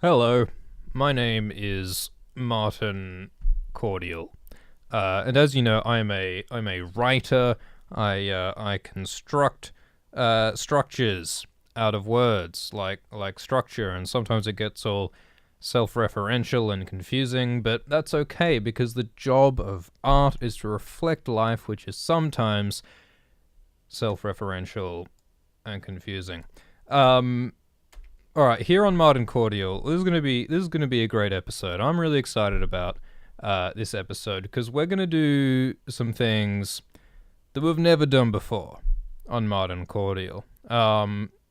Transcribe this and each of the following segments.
Hello, my name is Marten Cordial, and as you know, I'm a writer. I construct structures out of words, like structure, and sometimes it gets all self-referential and confusing, but that's okay because the job of art is to reflect life, which is sometimes self-referential and confusing. Um, all right, here on Marten Cordial, this is gonna be a great episode. I'm really excited about this episode because we're gonna do some things that we've never done before on Marten Cordial.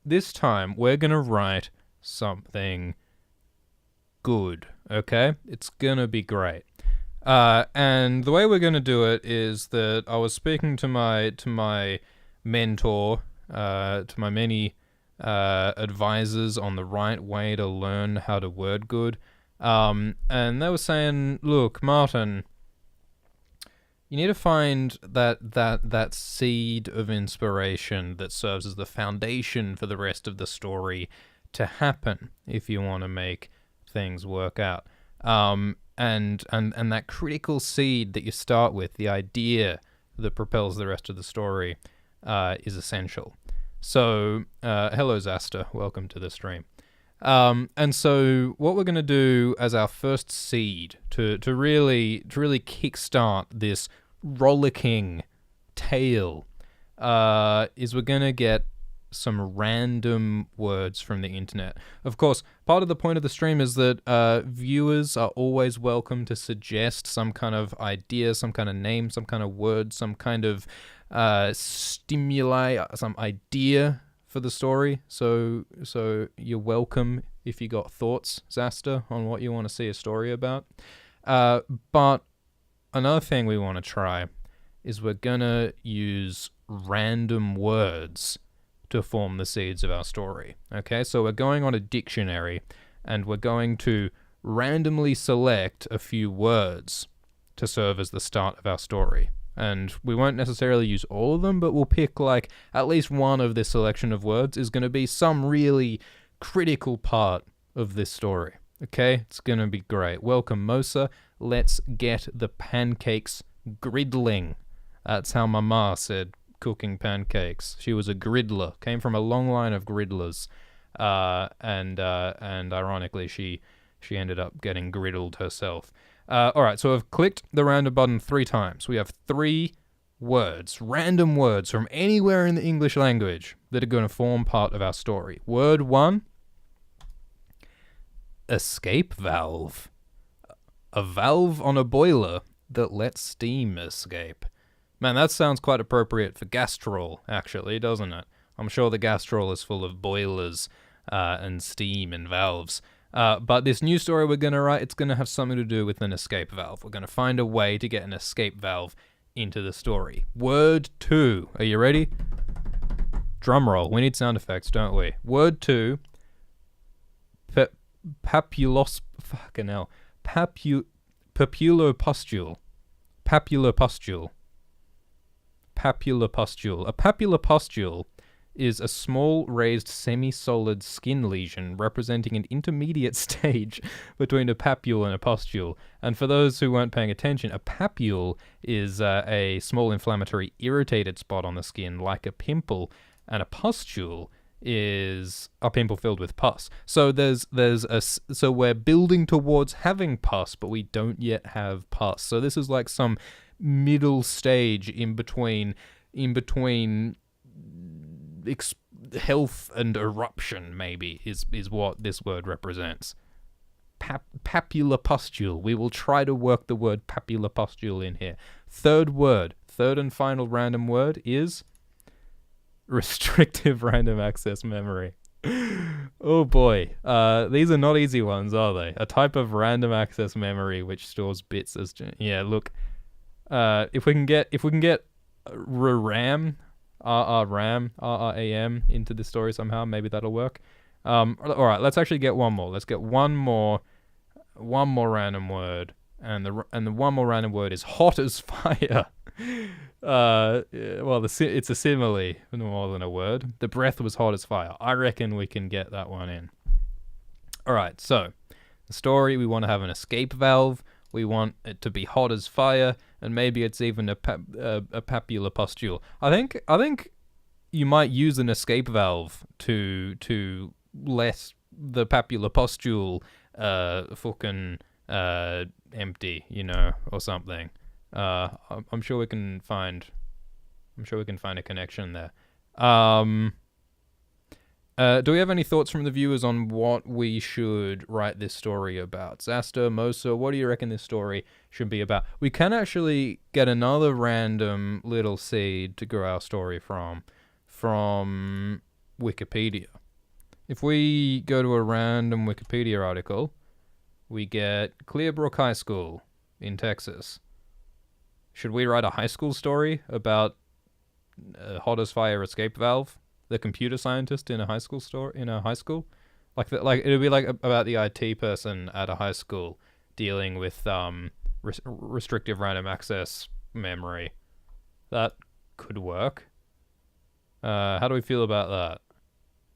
This time we're gonna write something good. Okay, it's gonna be great. And the way we're gonna do it is that I was speaking to my mentor, to my many advisors on the right way to learn how to word good. And they were saying, look, Marten, you need to find that seed of inspiration that serves as the foundation for the rest of the story to happen if you want to make things work out. And that critical seed that you start with, the idea that propels the rest of the story, is essential. So, hello Zasta, welcome to the stream. And so, what we're going to do as our first seed to really kickstart this rollicking tale, is we're going to get some random words from the internet. Of course, part of the point of the stream is that viewers are always welcome to suggest some kind of idea, some kind of name, some kind of word, some kind of stimuli, some idea for the story. So you're welcome if you got thoughts, Zasta, on what you want to see a story about. But another thing we want to try is we're gonna use random words to form the seeds of our story. Okay, so we're going on a dictionary and we're going to randomly select a few words to serve as the start of our story. And we won't necessarily use all of them, but we'll pick like at least one of this selection of words is going to be some really critical part of this story. Okay, it's going to be great. Welcome, Mosa. Let's get the pancakes griddling. That's how my ma said cooking pancakes. She was a griddler, came from a long line of griddlers, and ironically, she ended up getting griddled herself. All right, so I've clicked the random button 3 times. We have 3 words, random words from anywhere in the English language that are going to form part of our story. Word 1, escape valve. A valve on a boiler that lets steam escape. Man, that sounds quite appropriate for Gastrol, actually, doesn't it? I'm sure the Gastrol is full of boilers and steam and valves. But this new story we're going to write, it's going to have something to do with an escape valve. We're going to find a way to get an escape valve into the story. Word 2. Are you ready? Drum roll. We need sound effects, don't we? Word 2. Papulopustule. Papulopustule. Papulopustule. A papulopustule is a small raised semi-solid skin lesion representing an intermediate stage between a papule and a pustule. And for those who weren't paying attention, a papule is a small inflammatory irritated spot on the skin like a pimple, and a pustule is a pimple filled with pus. So so we're building towards having pus, but we don't yet have pus. So this is like some middle stage in between health and eruption, maybe, is what this word represents. Papulopustule. We will try to work the word papulopustule in here. Third and final random word is restrictive random access memory. Oh boy. These are not easy ones, are they? A type of random access memory which stores bits as... Yeah, look. If we can get R.A.M, R.A.M into the story somehow, maybe that'll work. All right, let's actually get one more. Let's get one more random word, and the one more random word is hot as fire. Well, it's a simile more than a word. The breath was hot as fire. I reckon we can get that one in. All right, so The story, we want to have an escape valve. We want it to be hot as fire, and maybe it's even a papular pustule. I think you might use an escape valve to let the papular pustule fucking empty, you know, or something. I'm sure we can find a connection there. Do we have any thoughts from the viewers on what we should write this story about? Zaster, Mosa, what do you reckon this story should be about? We can actually get another random little seed to grow our story from Wikipedia. If we go to a random Wikipedia article, we get Clearbrook High School in Texas. Should we write a high school story about a hot as fire escape valve? The computer scientist in a high school like it'd be like about the IT person at a high school dealing with restrictive random access memory. That could work. How do we feel about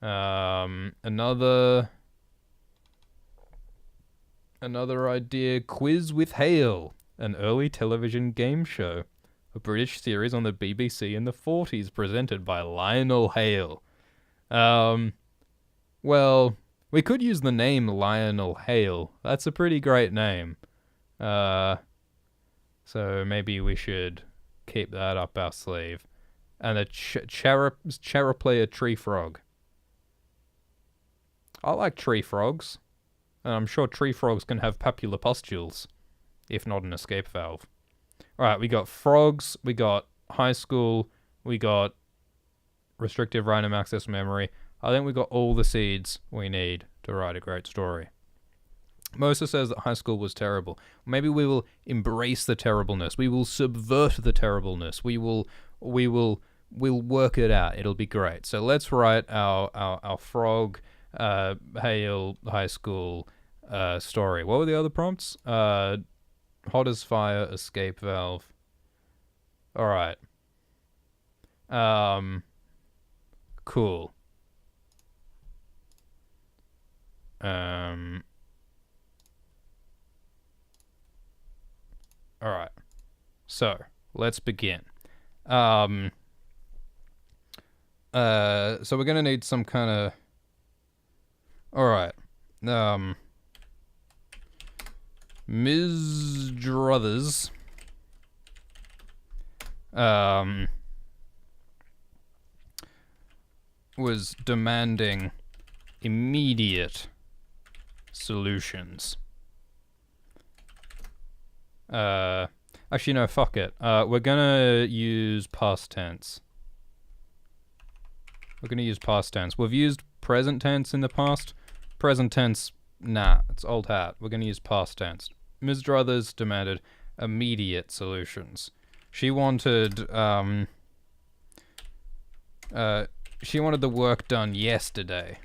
that? Another idea: Quiz with Hale, an early television game show. A British series on the BBC in the 40s, presented by Lionel Hale. Well, we could use the name Lionel Hale. That's a pretty great name. So maybe we should keep that up our sleeve. And a Charaplayer tree frog. I like tree frogs. And I'm sure tree frogs can have papular pustules, if not an escape valve. Alright, we got frogs, we got high school, we got restrictive random access memory. I think we got all the seeds we need to write a great story. Mosa says that high school was terrible. Maybe we will embrace the terribleness. We will subvert the terribleness. We'll work it out. It'll be great. So let's write our frog, Hale high school story. What were the other prompts? Hot as fire, escape valve. Alright. Cool. Alright. So, let's begin. So we're gonna need some kind of... Alright. Ms. Druthers was demanding immediate solutions. Actually, no, fuck it. We're gonna use past tense. We've used present tense in the past. Present tense, nah, it's old hat. We're gonna use past tense. Ms. Druthers demanded immediate solutions. She wanted the work done yesterday.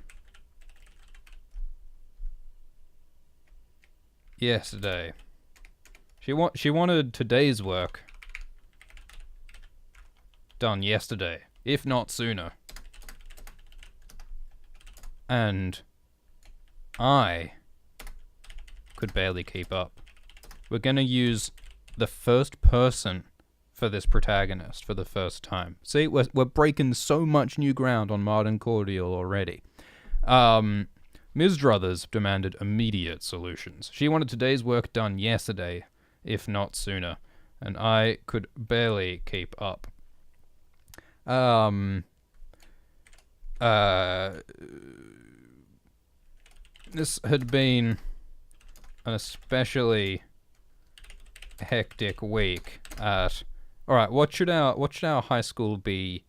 She wanted today's work done yesterday, if not sooner. And I could barely keep up. We're gonna use the first person for this protagonist for the first time. See, we're breaking so much new ground on Marten Cordial already. Ms. Druthers demanded immediate solutions. She wanted today's work done yesterday, if not sooner, and I could barely keep up. This had been an especially hectic week at... Alright, what should our high school be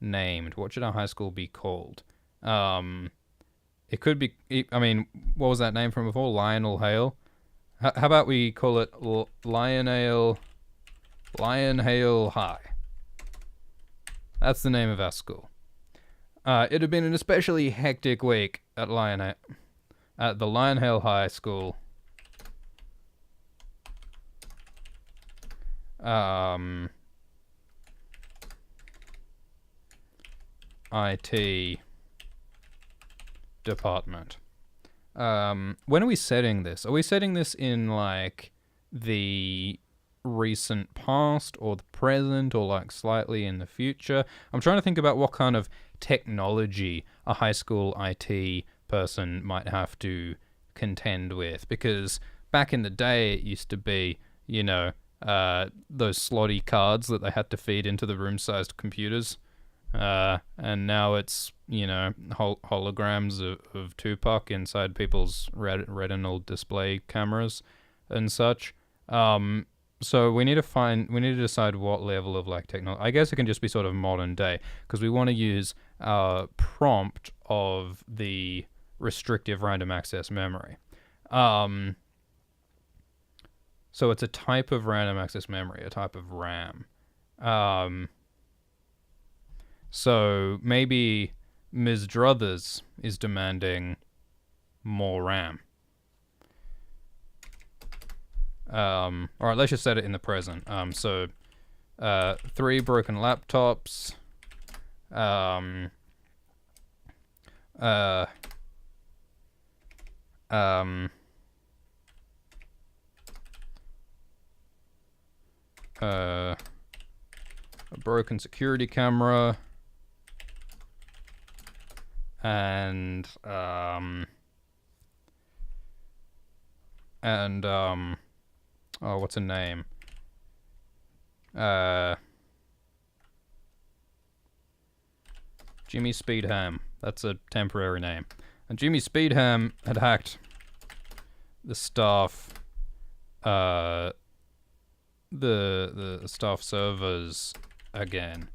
named? What should our high school be called? It could be... I mean, what was that name from before? Lionel Hale? How about we call it Lion Hale High? That's the name of our school. It had been an especially hectic week at the Lion Hale High School. IT department. When are we setting this? Are we setting this in like the recent past or the present or like slightly in the future? I'm trying to think about what kind of technology a high school IT person might have to contend with, because back in the day it used to be, those slotty cards that they had to feed into the room-sized computers. And now it's, holograms of Tupac inside people's retinal display cameras and such. So we need to decide what level of like technology. I guess it can just be sort of modern day, because we want to use our prompt of the restrictive random access memory. So it's a type of random access memory, a type of RAM. So maybe Ms. Druthers is demanding more RAM. Alright, let's just set it in the present. So 3 broken laptops. A broken security camera. And what's her name? Jimmy Speedham. That's a temporary name. And Jimmy Speedham had hacked the staff, the staff servers again.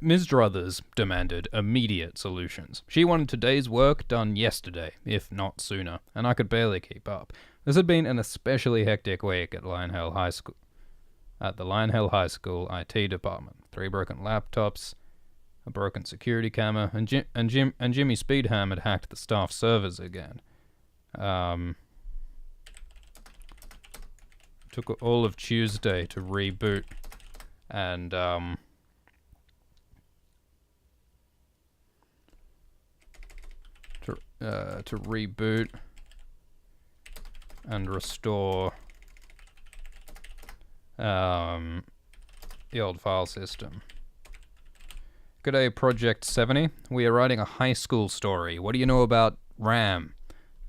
Ms. Druthers demanded immediate solutions. She wanted today's work done yesterday, if not sooner, and I could barely keep up. This had been an especially hectic week at Lionhill High School. At the Lionhill High School IT department. 3 broken laptops, a broken security camera, and Jimmy Speedham had hacked the staff servers again. Took all of Tuesday to reboot, and to reboot and restore the old file system. G'day, Project 70. We are writing a high school story. What do you know about R.A.M?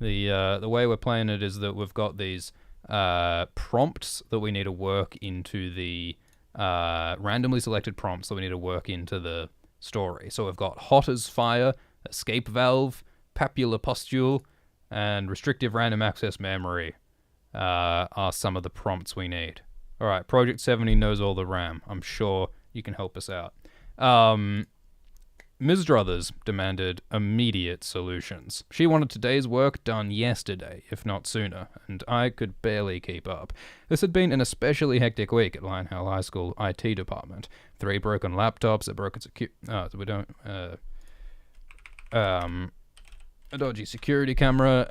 The way we're playing it is that we've got these prompts that we need to work into the randomly selected prompts that we need to work into the story. So we've got hot as fire, escape valve, papular pustule, and restrictive random access memory are some of the prompts we need. All right, Project 70 knows all the RAM. I'm sure you can help us out. Ms. Druthers demanded immediate solutions. She wanted today's work done yesterday, if not sooner, and I could barely keep up. This had been an especially hectic week at Lionhill High School IT department. 3 broken laptops, a broken a dodgy security camera,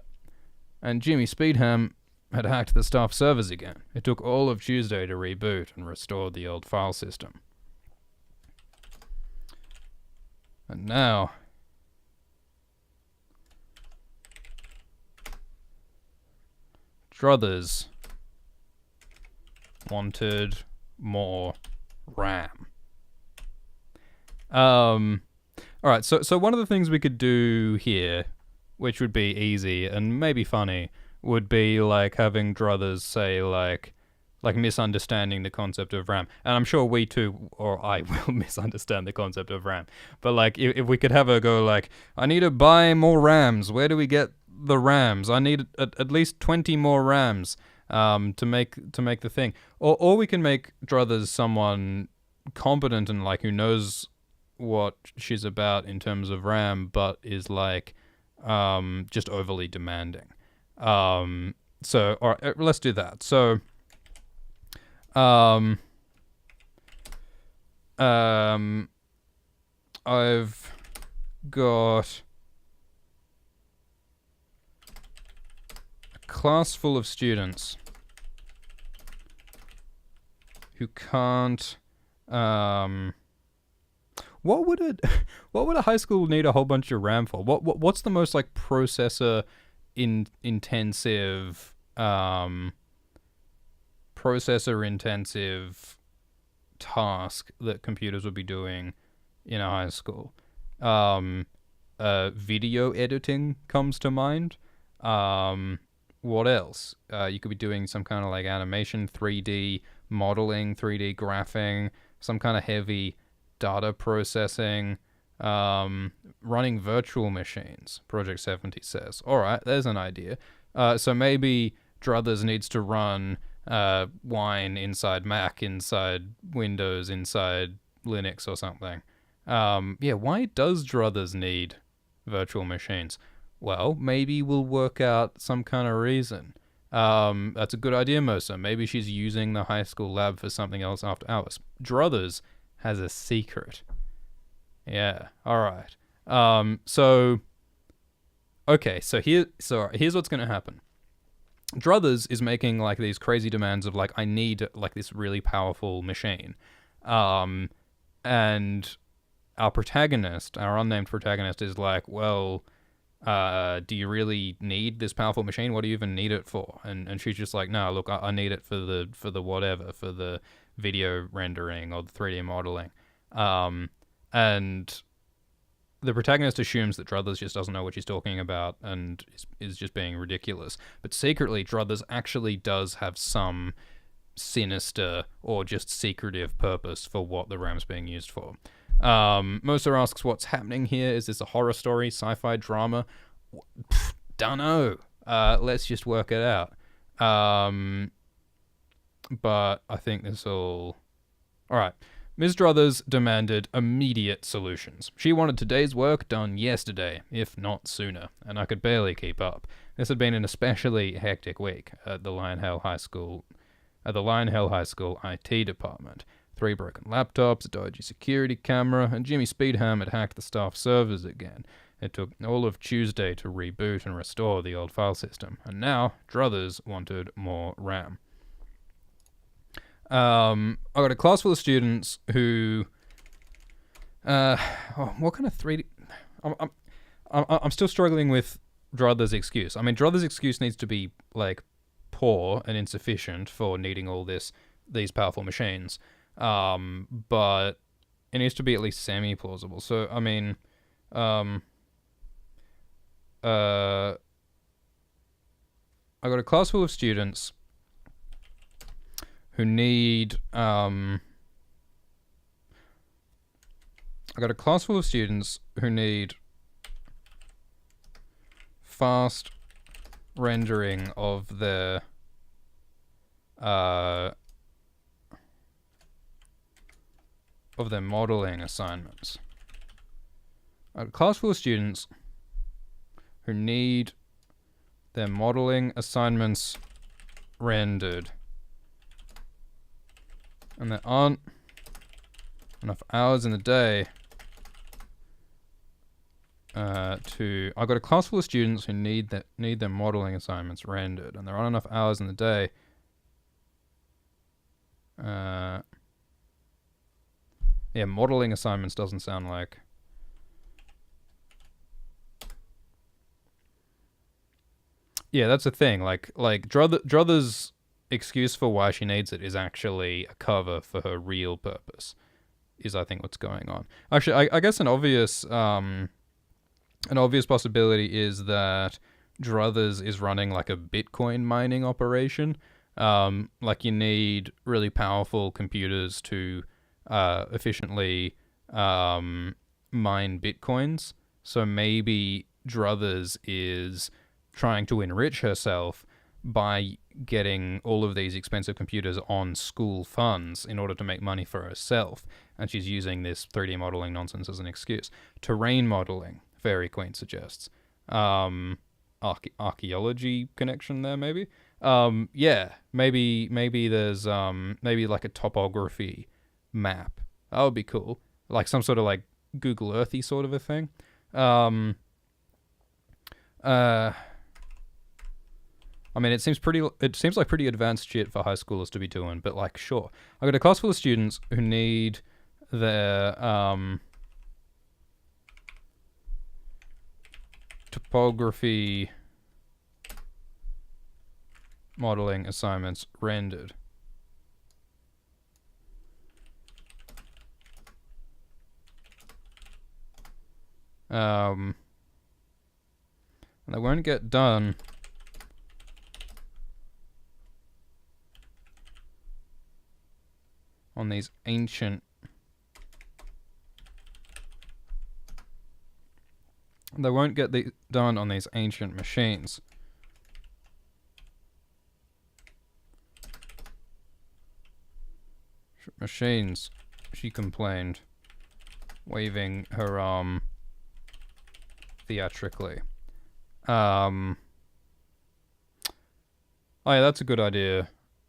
and Jimmy Speedham had hacked the staff servers again. It took all of Tuesday to reboot and restore the old file system. And now, Druthers wanted more RAM. Alright, so one of the things we could do here, which would be easy and maybe funny, would be like having Druthers say like misunderstanding the concept of RAM. And I'm sure we too, or I will misunderstand the concept of RAM. But like if we could have her go like, I need to buy more RAMs. Where do we get the RAMs? I need at least 20 more RAMs to make the thing. Or we can make Druthers someone competent and like who knows what she's about in terms of RAM, but is like just overly demanding. So all right, let's do that. So I've got class full of students who can't, what would a high school need a whole bunch of RAM for? What's the most like processor intensive task that computers would be doing in a high school? Video editing comes to mind. What else? You could be doing some kind of like animation, 3D modeling, 3D graphing, some kind of heavy data processing, running virtual machines, Project 70 says. Alright, there's an idea. So maybe Druthers needs to run Wine inside Mac, inside Windows, inside Linux or something. Why does Druthers need virtual machines? Well, maybe we'll work out some kind of reason. That's a good idea, Mosa. Maybe she's using the high school lab for something else after hours. Druthers has a secret. Yeah, alright. So here's what's gonna happen. Druthers is making like these crazy demands of like, I need like this really powerful machine. And our protagonist, our unnamed protagonist, is like, well, do you really need this powerful machine? What do you even need it for? And she's just like, no, look, I need it for the whatever, for the video rendering or the 3D modeling. And the protagonist assumes that Druthers just doesn't know what she's talking about and is just being ridiculous. But secretly, Druthers actually does have some sinister or just secretive purpose for what the RAM's being used for. Mosa asks, what's happening here? Is this a horror story, sci-fi drama? Dunno. Let's just work it out. But I think this will... Alright. Ms. Druthers demanded immediate solutions. She wanted today's work done yesterday, if not sooner, and I could barely keep up. This had been an especially hectic week at the Lionel High School IT department. 3 broken laptops, a dodgy security camera, and Jimmy Speedham had hacked the staff servers again. It took all of Tuesday to reboot and restore the old file system, and now Druthers wanted more RAM. I got a class full of students who, what kind of 3D? I'm still struggling with Druthers' excuse. I mean, Druthers' excuse needs to be like poor and insufficient for needing all these powerful machines, but it needs to be at least semi-plausible. So, I mean, I got a class full of students who need, I got a class full of students who need fast rendering of their, modeling assignments. I got a class full of students who need their modeling assignments rendered. And there aren't enough hours in the day I've got a class full of students who need their modeling assignments rendered, and there aren't enough hours in the day. Yeah, modeling assignments doesn't sound like... Yeah, that's the thing. Like Druthers' excuse for why she needs it is actually a cover for her real purpose, is I think what's going on. Actually, I guess an obvious possibility is that Druthers is running like a Bitcoin mining operation. Like you need really powerful computers to efficiently mine Bitcoins. So maybe Druthers is trying to enrich herself by getting all of these expensive computers on school funds in order to make money for herself. And she's using this 3D modeling nonsense as an excuse. Terrain modeling, Fairy Queen suggests. Archaeology connection there, maybe? Yeah, maybe there's maybe like a topography map. That would be cool. Like some sort of like Google Earthy sort of a thing. I mean, it seems like pretty advanced shit for high schoolers to be doing, but like, sure. I got a class full of students who need their topography modeling assignments rendered. And they won't get done on these ancient done on these ancient machines. Machines, she complained, waving her arm theatrically. Oh yeah, that's a good idea.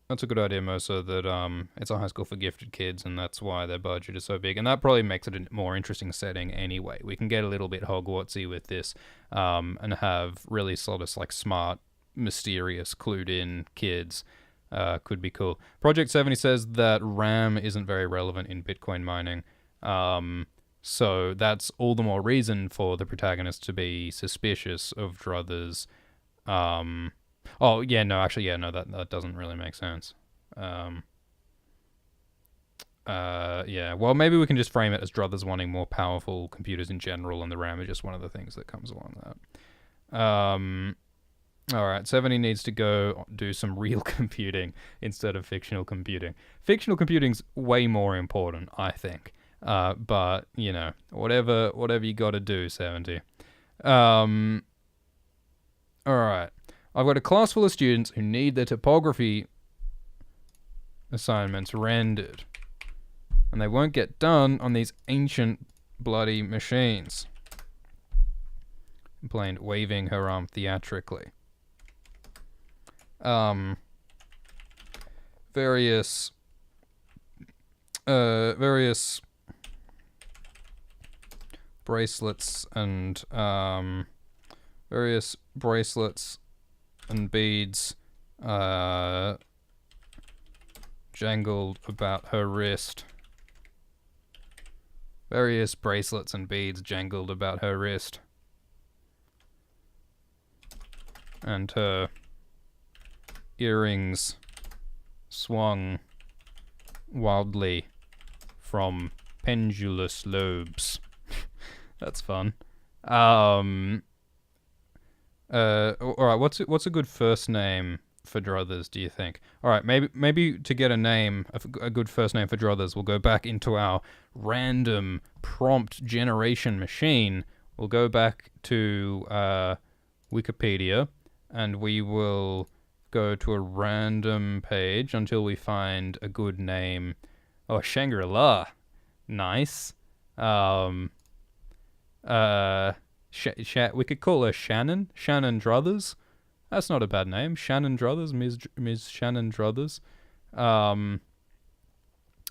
That's a good idea, Mosa, that it's a high school for gifted kids, and that's why their budget is so big. And that probably makes it a more interesting setting anyway. We can get a little bit Hogwartsy with this, and have really sort of like smart, mysterious, clued-in kids. Could be cool. Project 70 says that R.A.M isn't very relevant in Bitcoin mining. So that's all the more reason for the protagonist to be suspicious of Druthers. Oh, yeah, no, actually, yeah, no, that doesn't really make sense. Yeah, well, maybe we can just frame it as Druthers wanting more powerful computers in general, and the R.A.M is just one of the things that comes along that. Alright, 70 needs to go do some real computing instead of fictional computing. Fictional computing's way more important, I think. But, you know, whatever you gotta do, 70. Alright. I've got a class full of students who need their topography assignments rendered. And they won't get done on these ancient bloody machines. Complained, waving her arm theatrically. Various bracelets and beads jangled about her wrist. Various bracelets and beads jangled about her wrist. And her earrings swung wildly from pendulous lobes. That's fun. Alright, what's a good first name for Druthers, do you think? Alright, maybe to get a good first name for Druthers, we'll go back into our random prompt generation machine. We'll go back to Wikipedia, and we will go to a random page until we find a good name. Oh, Shangri-La. Nice. We could call her Shannon. Shannon Druthers. That's not a bad name. Shannon Druthers, Ms. Shannon Druthers.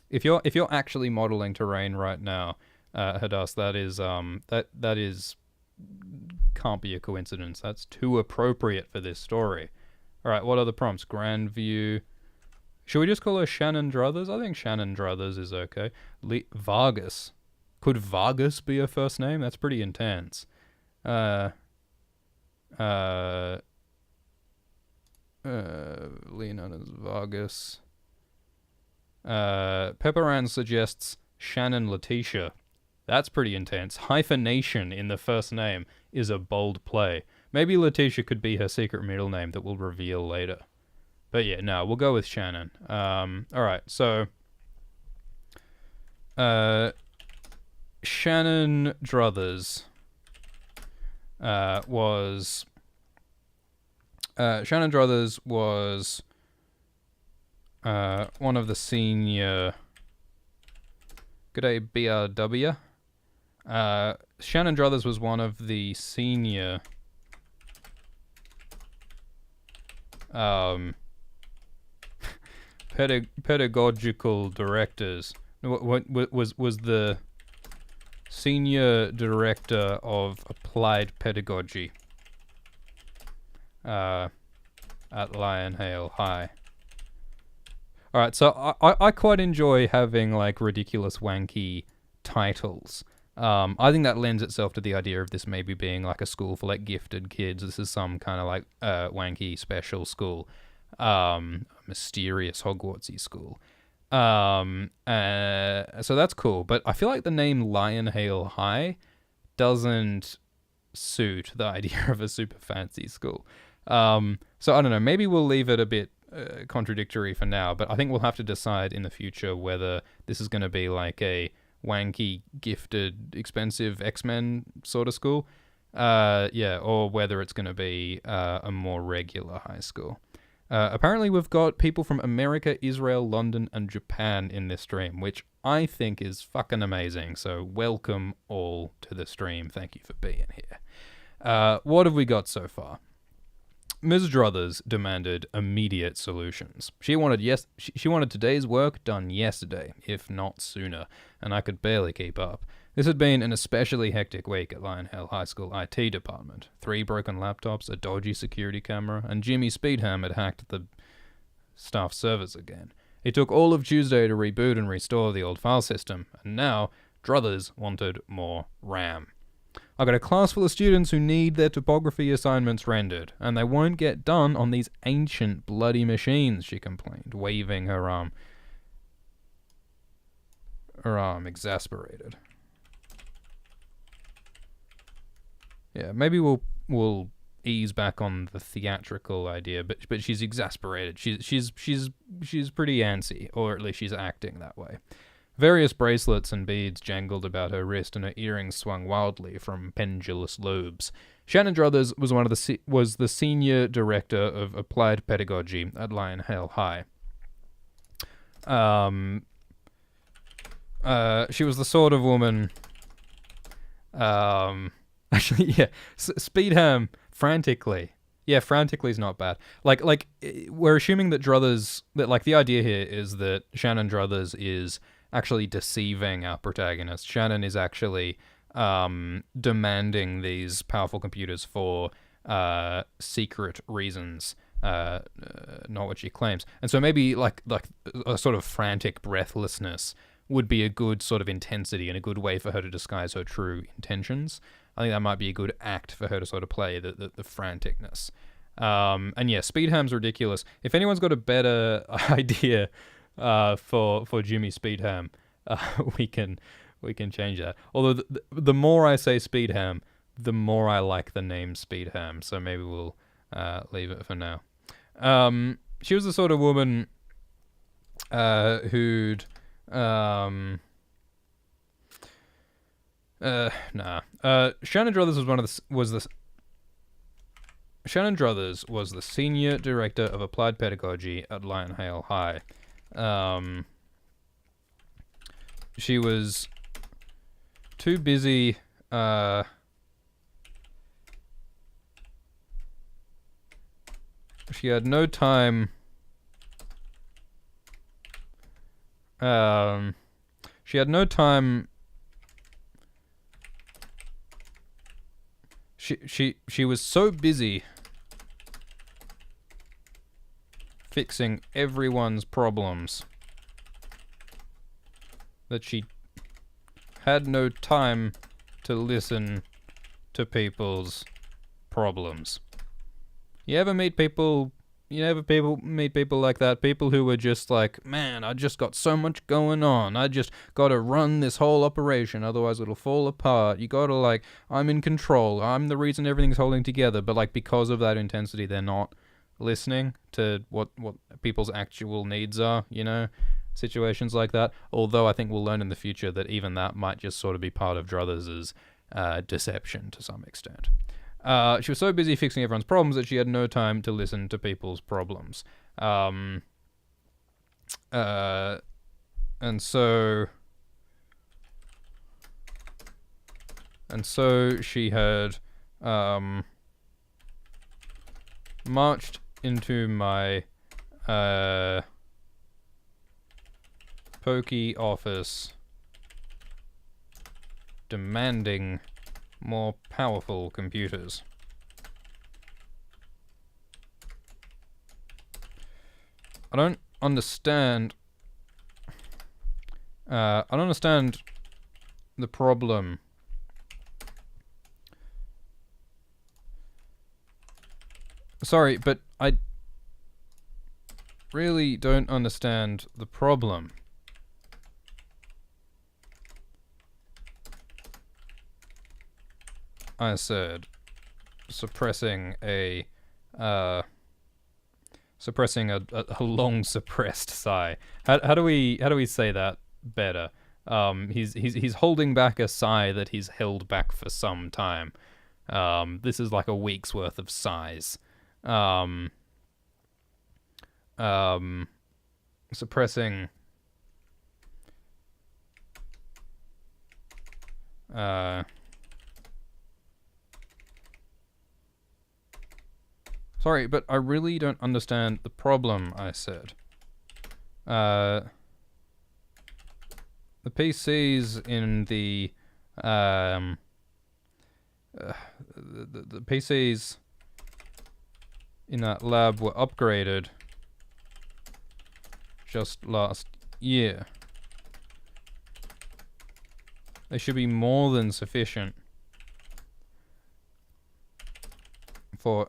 If you're actually modeling terrain right now, Hadass, that is can't be a coincidence. That's too appropriate for this story. Alright, what are the prompts? Grand View. Should we just call her Shannon Druthers? I think Shannon Druthers is okay. Vargas. Could Vargas be a first name? That's pretty intense. Leonardo Vargas. Pepperan suggests Shannon Letitia. That's pretty intense. Hyphenation in the first name is a bold play. Maybe Letitia could be her secret middle name that we'll reveal later. But yeah, no, we'll go with Shannon. Alright, so Shannon Druthers was one of the senior. G'day, BRW. Shannon Druthers was one of the senior pedagogical directors. What was the senior director of applied pedagogy. at Lionhead High. Alright, so I quite enjoy having, like, ridiculous, wanky titles. I think that lends itself to the idea of this maybe being, like, a school for, like, gifted kids. This is some kind of, like, wanky special school. Mysterious Hogwartsy school. So that's cool, but I feel like the name Lionhead High doesn't suit the idea of a super fancy school. So I don't know, maybe we'll leave it a bit contradictory for now, but I think we'll have to decide in the future whether this is going to be like a wanky, gifted, expensive X-Men sort of school, or whether it's going to be a more regular high school. Apparently we've got people from America, Israel, London, and Japan in this stream, which I think is fucking amazing. So welcome all to the stream. Thank you for being here. What have we got so far? Ms. Druthers demanded immediate solutions. She wanted today's work done yesterday, if not sooner, and I could barely keep up. This had been an especially hectic week at Lionhead High School IT department. 3 broken laptops, a dodgy security camera, and Jimmy Speedham had hacked the staff servers again. It took all of Tuesday to reboot and restore the old file system, and now Druthers wanted more RAM. I got a class full of students who need their topography assignments rendered, and they won't get done on these ancient bloody machines, she complained, waving her arm. Her arm, exasperated. Yeah, maybe we'll ease back on the theatrical idea, but she's exasperated. She's pretty antsy, or at least she's acting that way. Various bracelets and beads jangled about her wrist, and her earrings swung wildly from pendulous lobes. Shannon Druthers was the senior director of applied pedagogy at Lionhead High. She was the sort of woman. Actually, yeah, Speedham frantically. Yeah, frantically is not bad. Like we're assuming that the idea here is that Shannon Druthers is actually deceiving our protagonist. Shannon is actually demanding these powerful computers for secret reasons, not what she claims. And so maybe like a sort of frantic breathlessness would be a good sort of intensity and a good way for her to disguise her true intentions. I think that might be a good act for her to sort of play the franticness. And yeah, Speedham's ridiculous. If anyone's got a better idea for Jimmy Speedham, we can change that. Although the more I say Speedham, the more I like the name Speedham. So maybe we'll leave it for now. She was the sort of woman who'd Shannon Druthers Shannon Druthers was the senior director of applied pedagogy at Lionhead High. She was too busy. She had no time. She had no time. She was so busy fixing everyone's problems that she had no time to listen to people's problems. You ever meet people like that? People who are just like, man, I just got so much going on. I just gotta run this whole operation, otherwise it'll fall apart. You gotta, like, I'm in control. I'm the reason everything's holding together. But, like, because of that intensity, they're not listening to what people's actual needs are, you know? Situations like that. Although I think we'll learn in the future that even that might just sort of be part of Druthers' deception to some extent. She was so busy fixing everyone's problems that she had no time to listen to people's problems. And so she had marched into my pokey office demanding more powerful computers. I don't understand. I don't understand the problem. Sorry, but I really don't understand the problem. I said suppressing a long suppressed sigh. How do we say that better? He's holding back a sigh that he's held back for some time. This is like a week's worth of sighs. Suppressing sorry, but I really don't understand the problem, I said. The PCs in the PCs in that lab were upgraded just last year. They should be more than sufficient for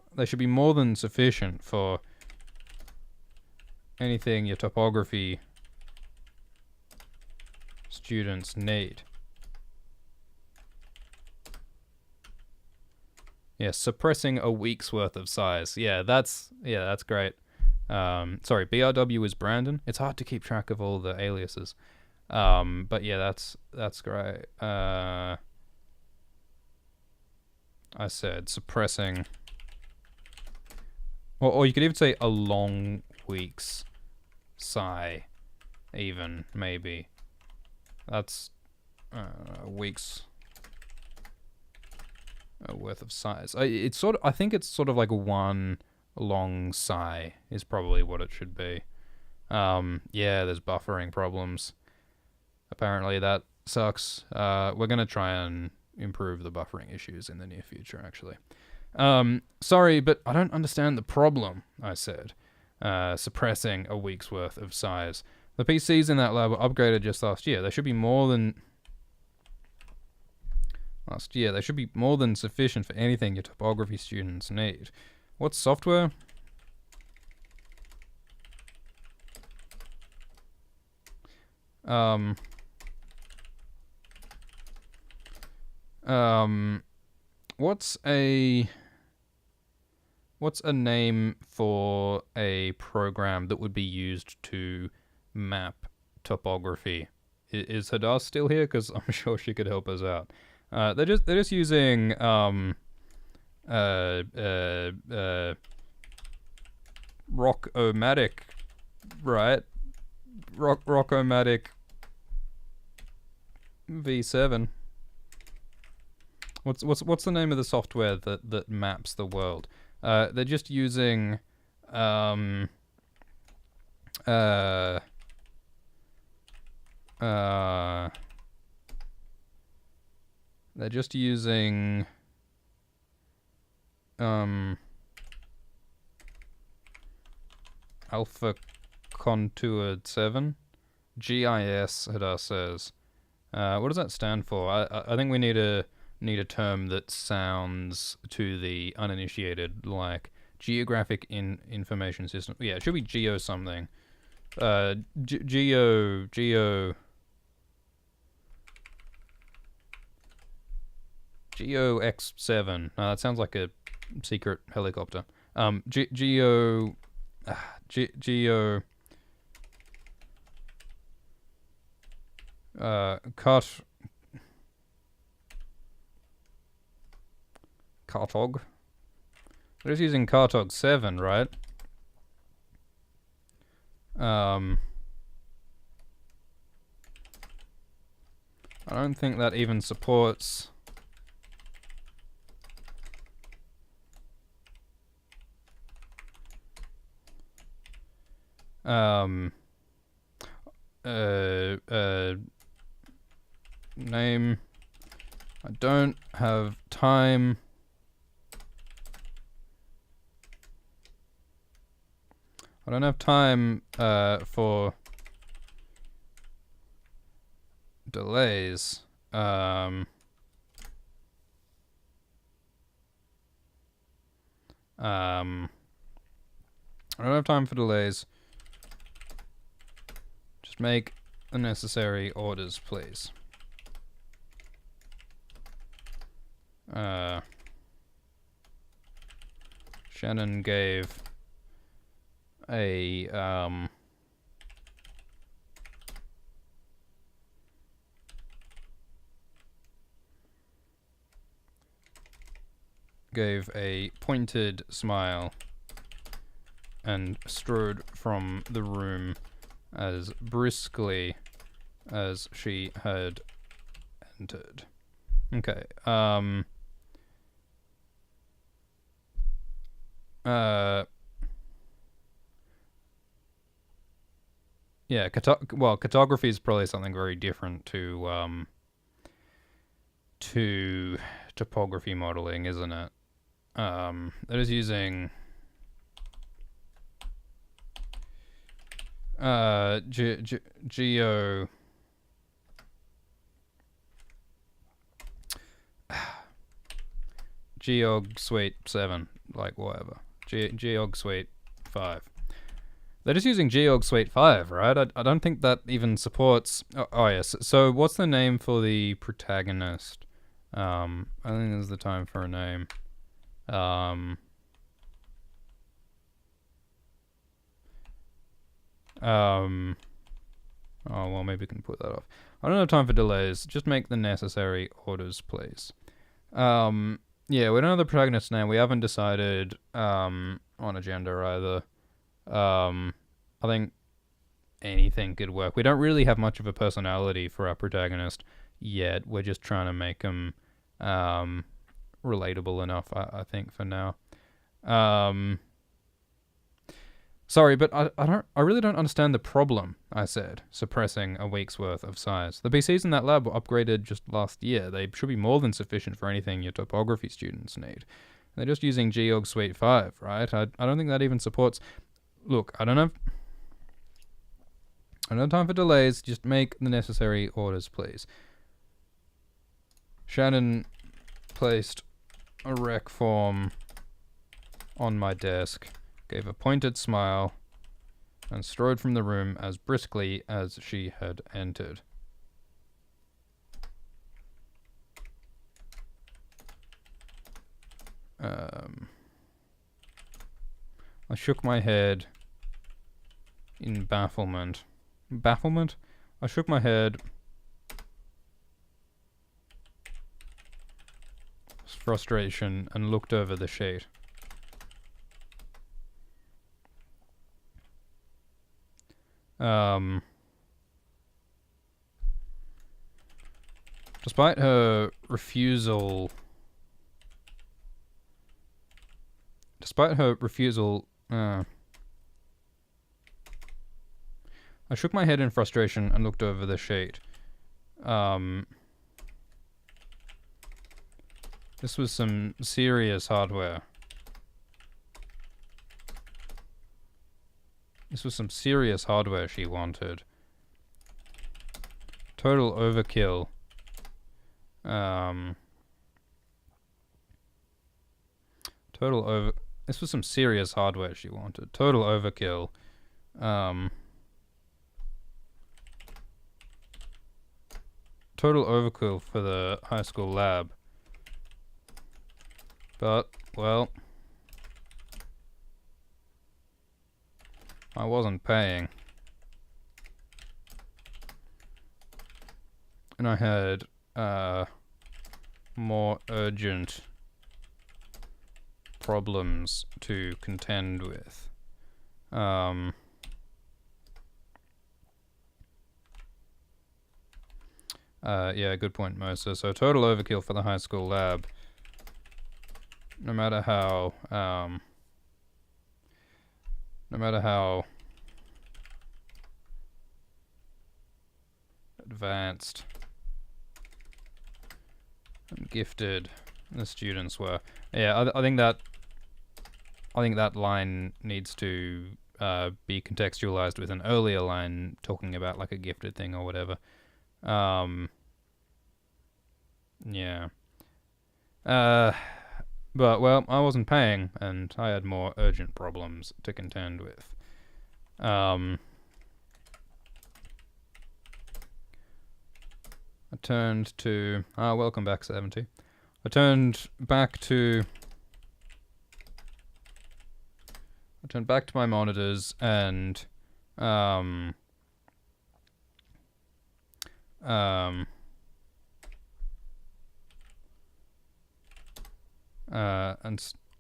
anything your topography students need. Yeah, suppressing a week's worth of size. Yeah, that's great. Sorry, BRW is Brandon. It's hard to keep track of all the aliases. But yeah, that's great. I said suppressing, or you could even say a long week's sigh, even maybe. That's weeks worth of sighs. I think it's sort of like one long sigh is probably what it should be. Yeah, there's buffering problems. Apparently that sucks. We're gonna try and improve the buffering issues in the near future, actually. Sorry, but I don't understand the problem, I said. Suppressing a week's worth of sighs. The PCs in that lab were upgraded just last year. They should be more than sufficient for anything your topography students need. What software? What's a name for a program that would be used to map topography? Is Hadass still here? Because I'm sure she could help us out. They're just using Rock-O-Matic, right? Rock-O-Matic V7. What's the name of the software that maps the world? They're just using they're just using Alpha Contoured 7 GIS. Hada says. What does that stand for? I think we need a term that sounds to the uninitiated like geographic information system. Yeah, it should be geo something. Geo X7. That sounds like a secret helicopter. Geo Cartog. We're just using Cartog 7, right? I don't think that even supports name. I don't have time. I don't have time for delays. I don't have time for delays. Just make the necessary orders, please. Shannon gave a pointed smile and strode from the room as briskly as she had entered. Okay. Yeah, cartography is probably something very different to topography modeling, isn't it? That is using geo Geog Suite 7, like whatever. Geog Suite 5. They're just using Geog Suite 5, right? I don't think that even supports... Oh yes. So what's the name for the protagonist? I think this is the time for a name. Oh, well, maybe we can put that off. I don't have time for delays. Just make the necessary orders, please. Yeah, we don't have the protagonist's name. We haven't decided on a gender either. I think anything could work. We don't really have much of a personality for our protagonist yet. We're just trying to make him relatable enough, I think, for now. Sorry, but I really don't understand the problem, I said, suppressing a week's worth of sighs. The PCs in that lab were upgraded just last year. They should be more than sufficient for anything your topography students need. They're just using Geog Suite 5, right? I don't think that even supports... Look, I don't have time for delays. Just make the necessary orders, please. Shannon placed a rec form on my desk, gave a pointed smile, and strode from the room as briskly as she had entered. I shook my head in bafflement. Bafflement? I shook my head. Frustration and looked over the sheet. Despite her refusal... I shook my head in frustration and looked over the sheet. This was some serious hardware. This was some serious hardware she wanted. Total overkill. This was some serious hardware she wanted. Total overkill. Total overkill for the high school lab. But, well, I wasn't paying. And I had more urgent problems to contend with. Yeah, good point, Mosa. So total overkill for the high school lab. No matter how advanced and gifted the students were. Yeah, I think that line needs to be contextualized with an earlier line talking about like a gifted thing or whatever. Yeah. But, well, I wasn't paying, and I had more urgent problems to contend with. I turned to... welcome back, 70. I turned back to my monitors and... and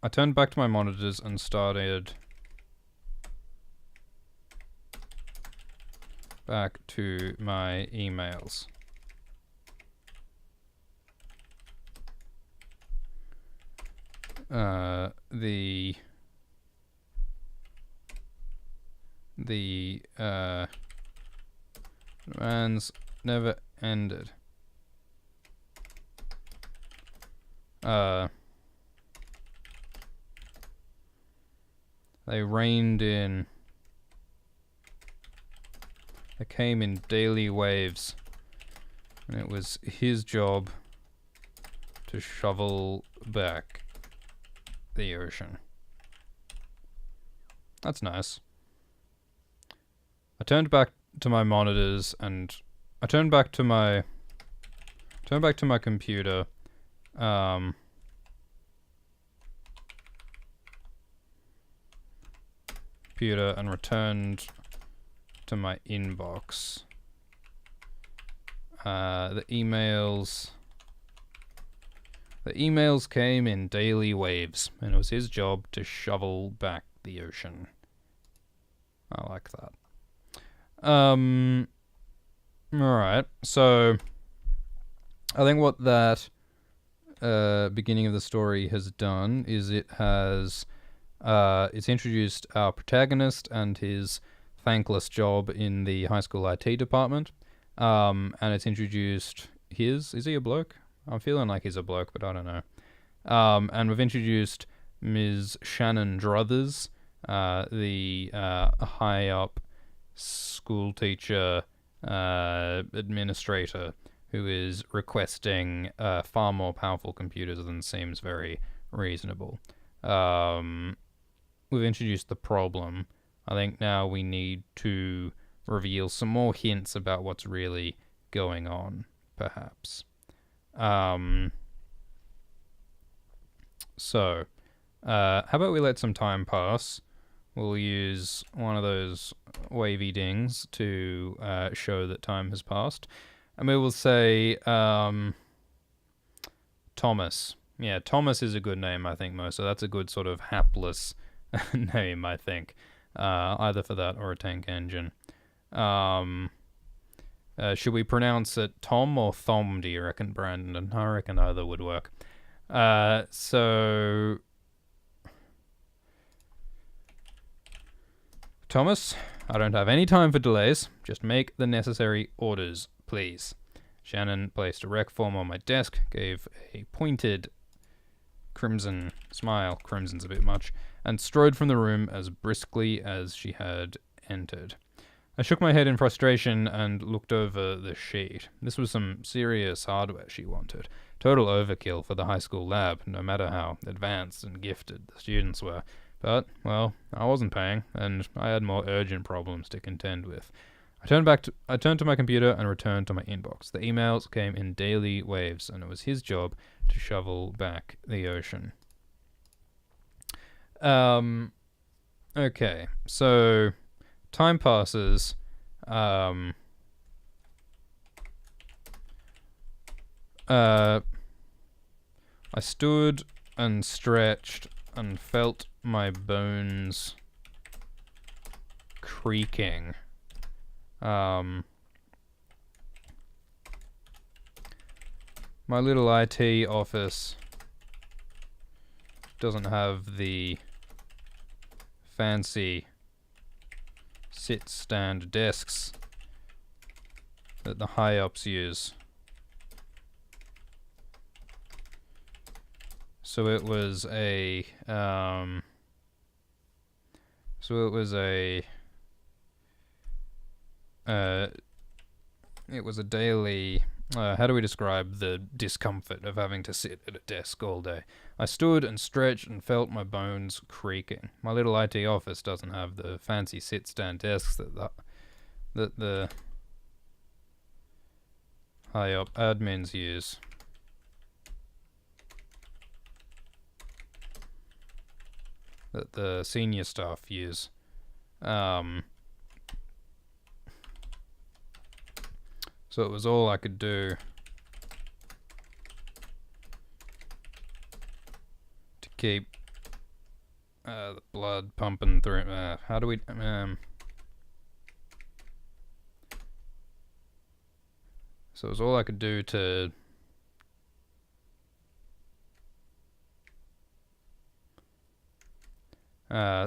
I turned back to my monitors and started back to my emails. The demands never ended. They rained in. They came in daily waves, and it was his job to shovel back the ocean. That's nice. I turned back to my monitors and I turned back to my computer. And returned to my inbox. The emails came in daily waves, and it was his job to shovel back the ocean. I like that. Alright, so I think what that beginning of the story has done is it's introduced our protagonist and his thankless job in the high school IT department. And it's introduced is he a bloke? I'm feeling like he's a bloke, but I don't know. And we've introduced Ms. Shannon Druthers, the high up school teacher administrator who is requesting far more powerful computers than seems very reasonable. We've introduced the problem. I think now we need to reveal some more hints about what's really going on, perhaps. So, how about we let some time pass? We'll use one of those wavy dings to show that time has passed. And we will say, Thomas. Yeah, Thomas is a good name, I think, most. So that's a good sort of hapless name, I think. Either for that or a tank engine. Should we pronounce it Tom or Thom, do you reckon, Brandon? I reckon either would work. So... Thomas, I don't have any time for delays. Just make the necessary orders, please. Shannon placed a rec form on my desk, gave a pointed crimson smile, crimson's a bit much, and strode from the room as briskly as she had entered. I shook my head in frustration and looked over the sheet. This was some serious hardware she wanted. Total overkill for the high school lab, no matter how advanced and gifted the students were. But, well, I wasn't paying, and I had more urgent problems to contend with. I turned to my computer and returned to my inbox. The emails came in daily waves, and it was his job to shovel back the ocean. Okay, so time passes. I stood and stretched and felt my bones creaking. My little IT office doesn't have the fancy sit-stand desks that the high-ups use. So it was a So it was a daily. How do we describe the discomfort of having to sit at a desk all day? I stood and stretched and felt my bones creaking. My little IT office doesn't have the fancy sit-stand desks that the high-up admins use. That the senior staff use. So it was all I could do to keep the blood pumping through. How do we... so it was all I could do to...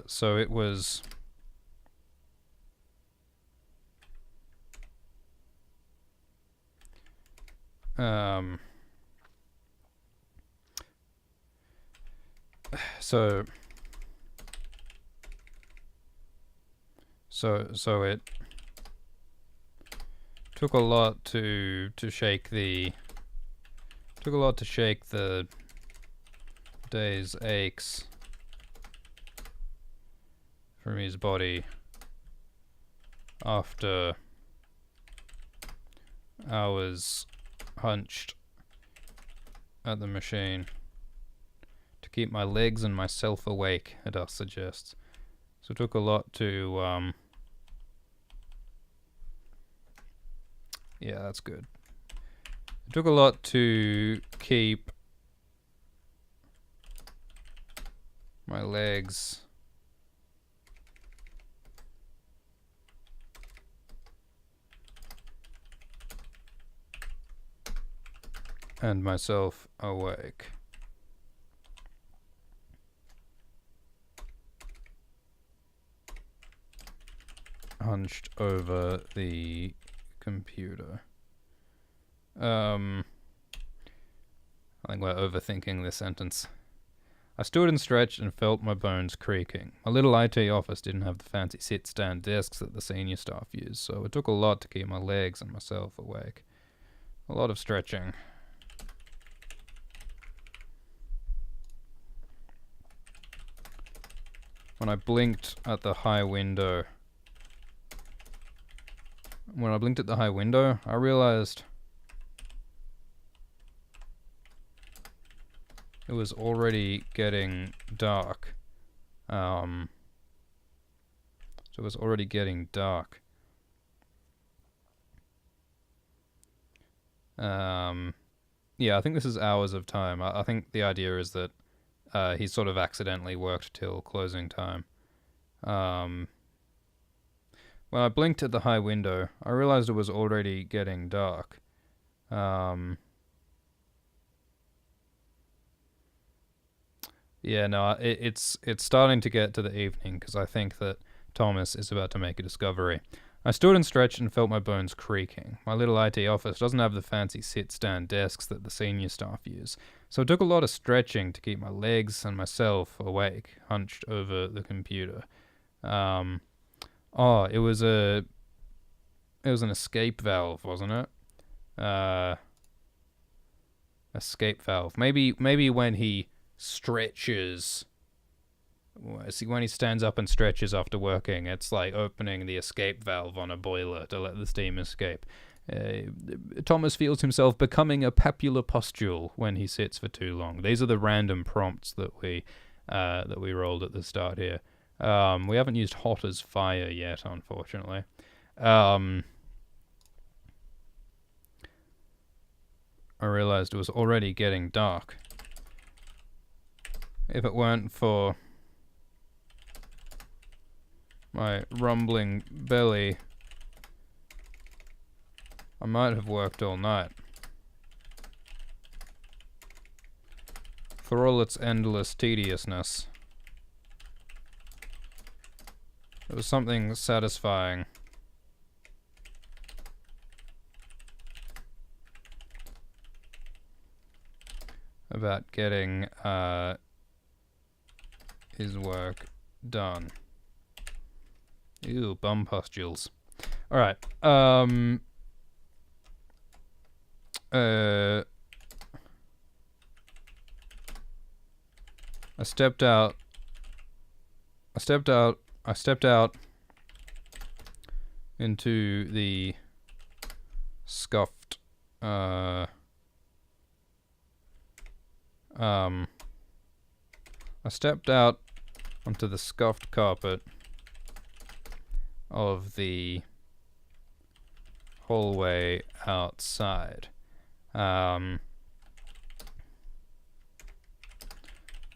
so it was... so it took a lot to shake the day's aches from his body after hours hunched at the machine to keep my legs and myself awake, Adust suggests. So it took a lot to yeah, that's good. It took a lot to keep my legs and myself awake. Hunched over the computer. I think we're overthinking this sentence. I stood and stretched and felt my bones creaking. My little IT office didn't have the fancy sit-stand desks that the senior staff used, so it took a lot to keep my legs and myself awake. A lot of stretching. When I blinked at the high window, I realized it was already getting dark. So it was already getting dark. Yeah, I think this is hours of time. I think the idea is that he sort of accidentally worked till closing time. When I blinked at the high window, I realized it was already getting dark. Yeah, no, it's starting to get to the evening because I think that Thomas is about to make a discovery. I stood and stretched and felt my bones creaking. My little IT office doesn't have the fancy sit-stand desks that the senior staff use, so it took a lot of stretching to keep my legs and myself awake, hunched over the computer. Oh, it was an escape valve, wasn't it? Escape valve. Maybe when he stretches, when he stands up and stretches after working, it's like opening the escape valve on a boiler to let the steam escape. Thomas feels himself becoming a papular pustule when he sits for too long. These are the random prompts that we rolled at the start here. We haven't used hot as fire yet, unfortunately. I realized it was already getting dark. If it weren't for my rumbling belly, I might have worked all night. For all its endless tediousness, there was something satisfying about getting his work done. Ew, bum pustules. All right. I stepped out into the scuffed, I stepped out onto the scuffed carpet of the hallway outside. There's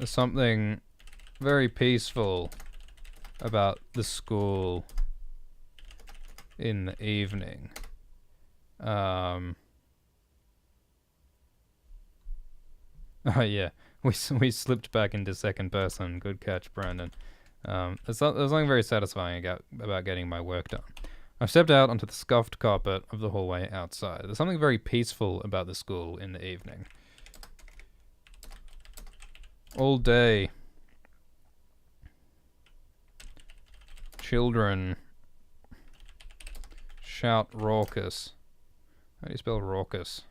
something very peaceful about the school in the evening. Oh yeah, we slipped back into second person. Good catch, Brandon. There's something very satisfying about getting my work done. I've stepped out onto the scuffed carpet of the hallway outside. There's something very peaceful about the school in the evening. All day, children shout raucous. How do you spell raucous?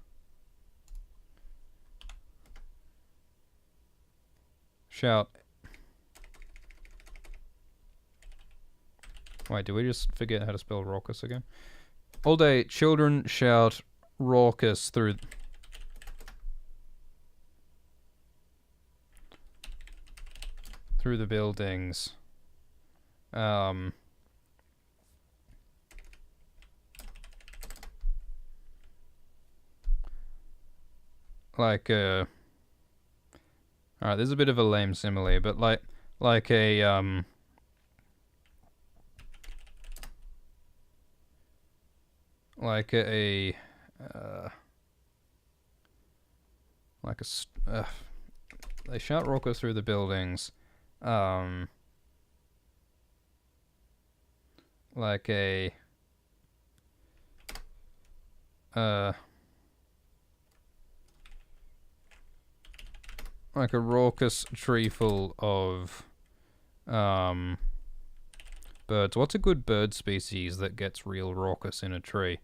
Shout. Wait, did we just forget how to spell raucous again? All day, children shout raucous through the buildings. Like alright, this is a bit of a lame simile, but like a they shout raucous through the buildings. Like a raucous tree full of birds. What's a good bird species that gets real raucous in a tree?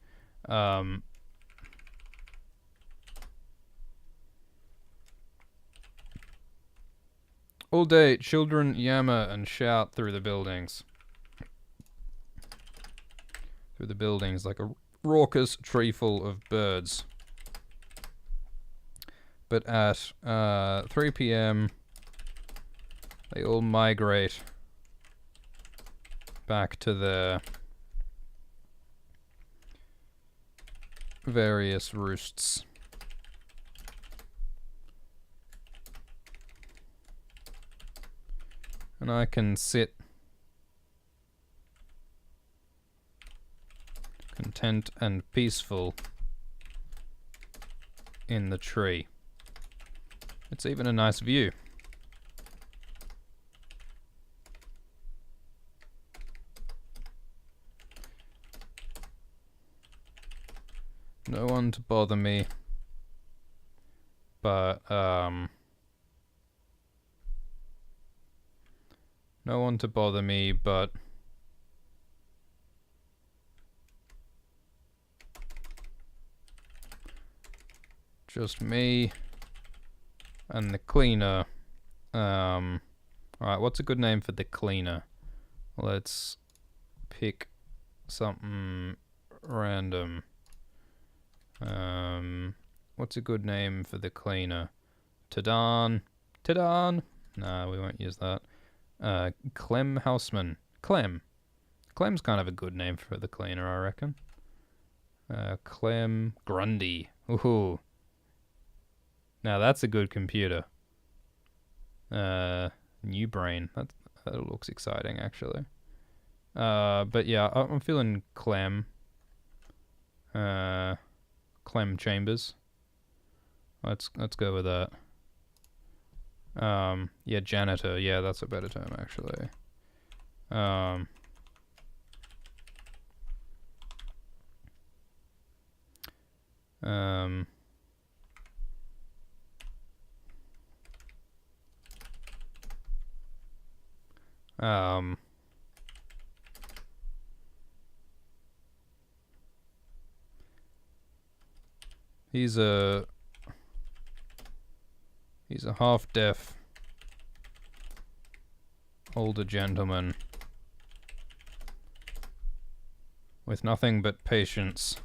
All day, children yammer and shout through the buildings. Through the buildings like a raucous tree full of birds. But at 3 p.m., they all migrate back to their various roosts. And I can sit content and peaceful in the tree. It's even a nice view. No one to bother me, but no one to bother me, but just me and the cleaner. Alright, what's a good name for the cleaner? Let's pick something random. What's a good name for the cleaner? Tadan. Nah, we won't use that. Clem Houseman. Clem's kind of a good name for the cleaner, I reckon. Clem Grundy. Ooh. Now that's a good computer. New brain. That looks exciting, actually. But yeah, I'm feeling Clem. Clem Chambers. Let's go with that. Yeah, janitor. Yeah, that's a better term, actually. He's a half-deaf older gentleman with nothing but patience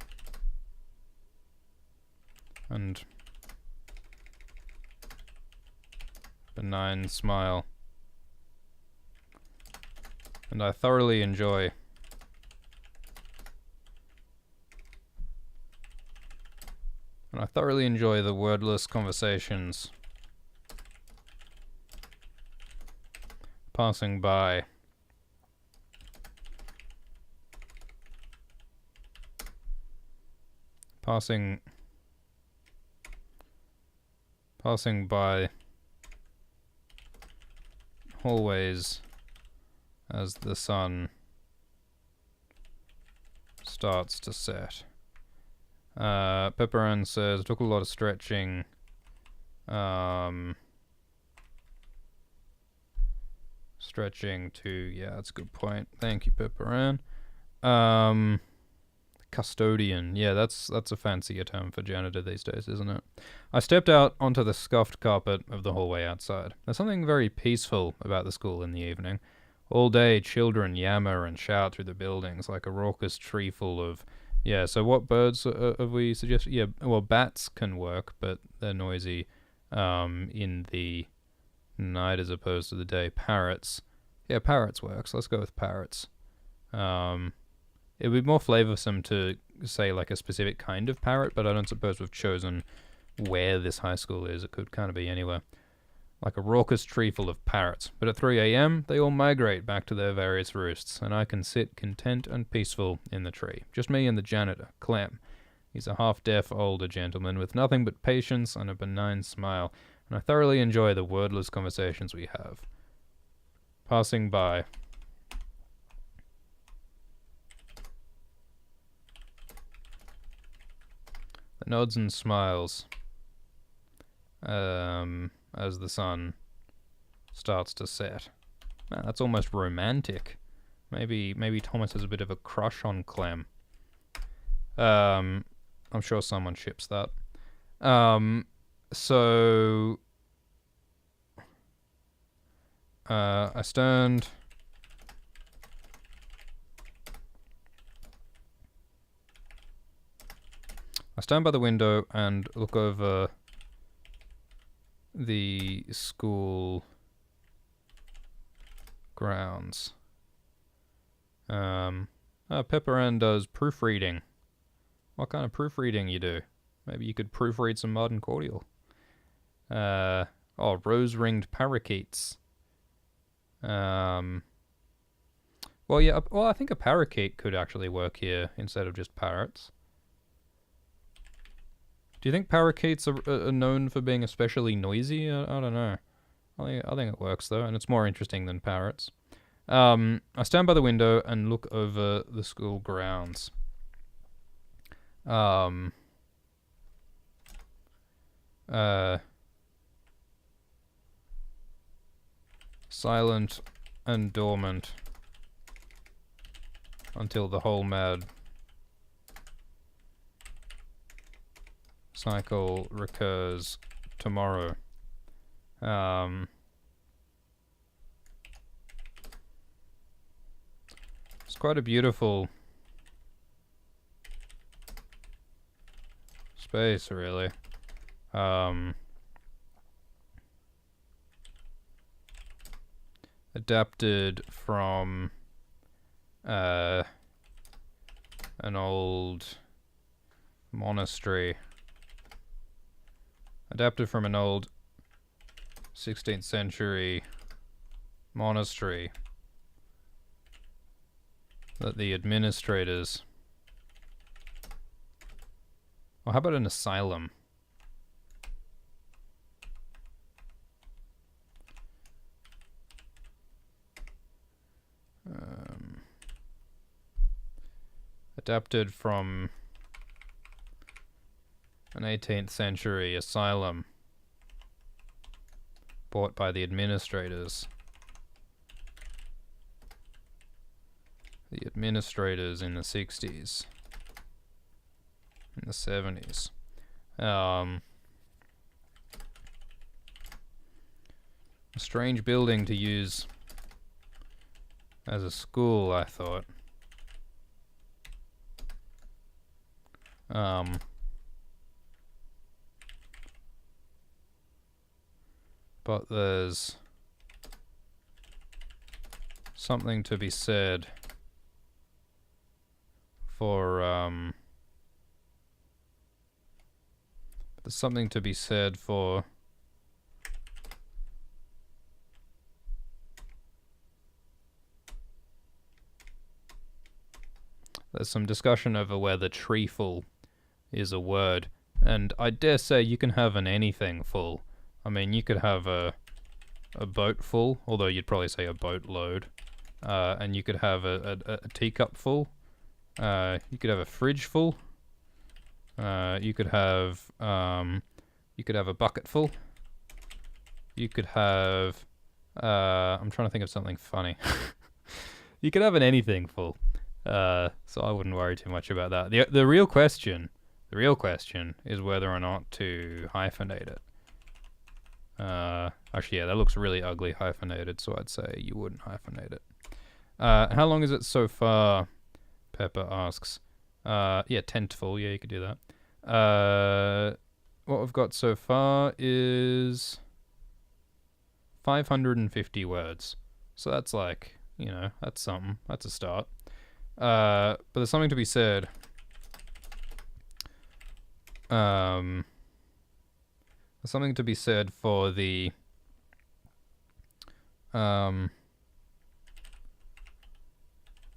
and benign smile. And I thoroughly enjoy the wordless conversations passing by. Passing by hallways as the sun starts to set. Pepperan says, took a lot of stretching. Stretching to, yeah, that's a good point. Thank you, Pepperan. Custodian. Yeah, that's a fancier term for janitor these days, isn't it? I stepped out onto the scuffed carpet of the hallway outside. There's something very peaceful about the school in the evening. All day, children yammer and shout through the buildings like a raucous tree full of... Yeah, so what birds have we suggested? Yeah, well, bats can work, but they're noisy in the night as opposed to the day. Parrots. Yeah, parrots works. Let's go with parrots. It would be more flavoursome to say like a specific kind of parrot, but I don't suppose we've chosen where this high school is. It could kind of be anywhere. Like a raucous tree full of parrots. But at 3 a.m, they all migrate back to their various roosts, and I can sit content and peaceful in the tree. Just me and the janitor, Clem. He's a half-deaf older gentleman with nothing but patience and a benign smile, and I thoroughly enjoy the wordless conversations we have. Passing by. The nods and smiles as the sun starts to set. Man, that's almost romantic. Maybe Thomas has a bit of a crush on Clem. I'm sure someone ships that. So I stand by the window and look over the school grounds. Pepperan does proofreading. What kind of proofreading you do? Maybe you could proofread some Marten Cordial. Rose-ringed parakeets. Well, I think a parakeet could actually work here instead of just parrots. Do you think parakeets are known for being especially noisy? I don't know. I think it works though, and it's more interesting than parrots. I stand by the window and look over the school grounds. Silent and dormant until the whole mad cycle recurs tomorrow. It's quite a beautiful space, really. Adapted from an old monastery. Adapted from an old 16th century monastery that the administrators... Well, how about an asylum? Adapted from an 18th century asylum bought by the administrators. The administrators in the 60s. In the 70s. A strange building to use as a school, I thought. But there's something to be said for, there's something to be said for there's some discussion over whether treeful is a word, and I dare say you can have an anything full. I mean, you could have a boat full, although you'd probably say a boatload, and you could have a teacup full. You could have a fridge full. You could have a bucket full. You could have I'm trying to think of something funny. You could have an anything full. So I wouldn't worry too much about that. The real question is whether or not to hyphenate it. Actually, yeah, that looks really ugly hyphenated, so I'd say you wouldn't hyphenate it. How long is it so far? Pepper asks. Yeah, 10 to full. Yeah, you could do that. What we've got so far is 550 words. So that's like, you know, that's something. That's a start. But there's something to be said. There's something to be said for the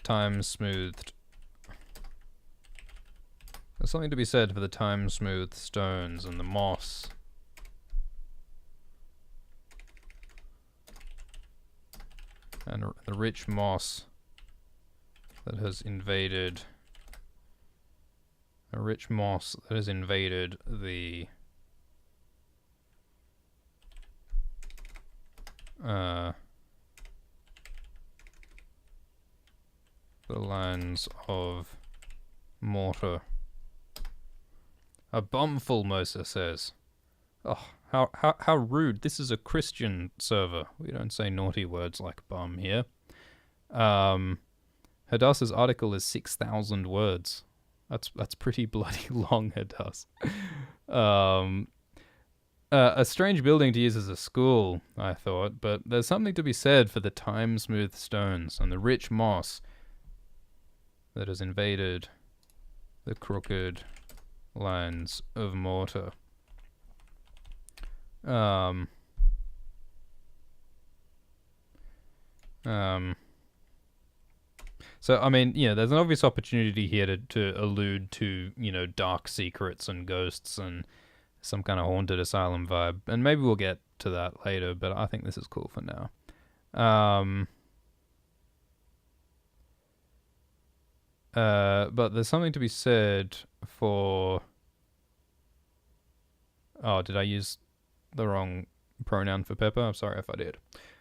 time-smoothed. There's something to be said for the time-smoothed stones and the moss. And the rich moss that has invaded. A rich moss that has invaded the lines of mortar. A bumful, Mosa says. Oh, how rude. This is a Christian server. We don't say naughty words like bum here. Hadassah's article is 6,000 words. That's pretty bloody long, Hadass. A strange building to use as a school, I thought, but there's something to be said for the time-smooth stones and the rich moss that has invaded the crooked lines of mortar. So, I mean, yeah, there's an obvious opportunity here to allude to, you know, dark secrets and ghosts and some kind of haunted asylum vibe. And maybe we'll get to that later, but I think this is cool for now. But there's something to be said for... Oh, did I use the wrong pronoun for Pepper? I'm sorry if I did.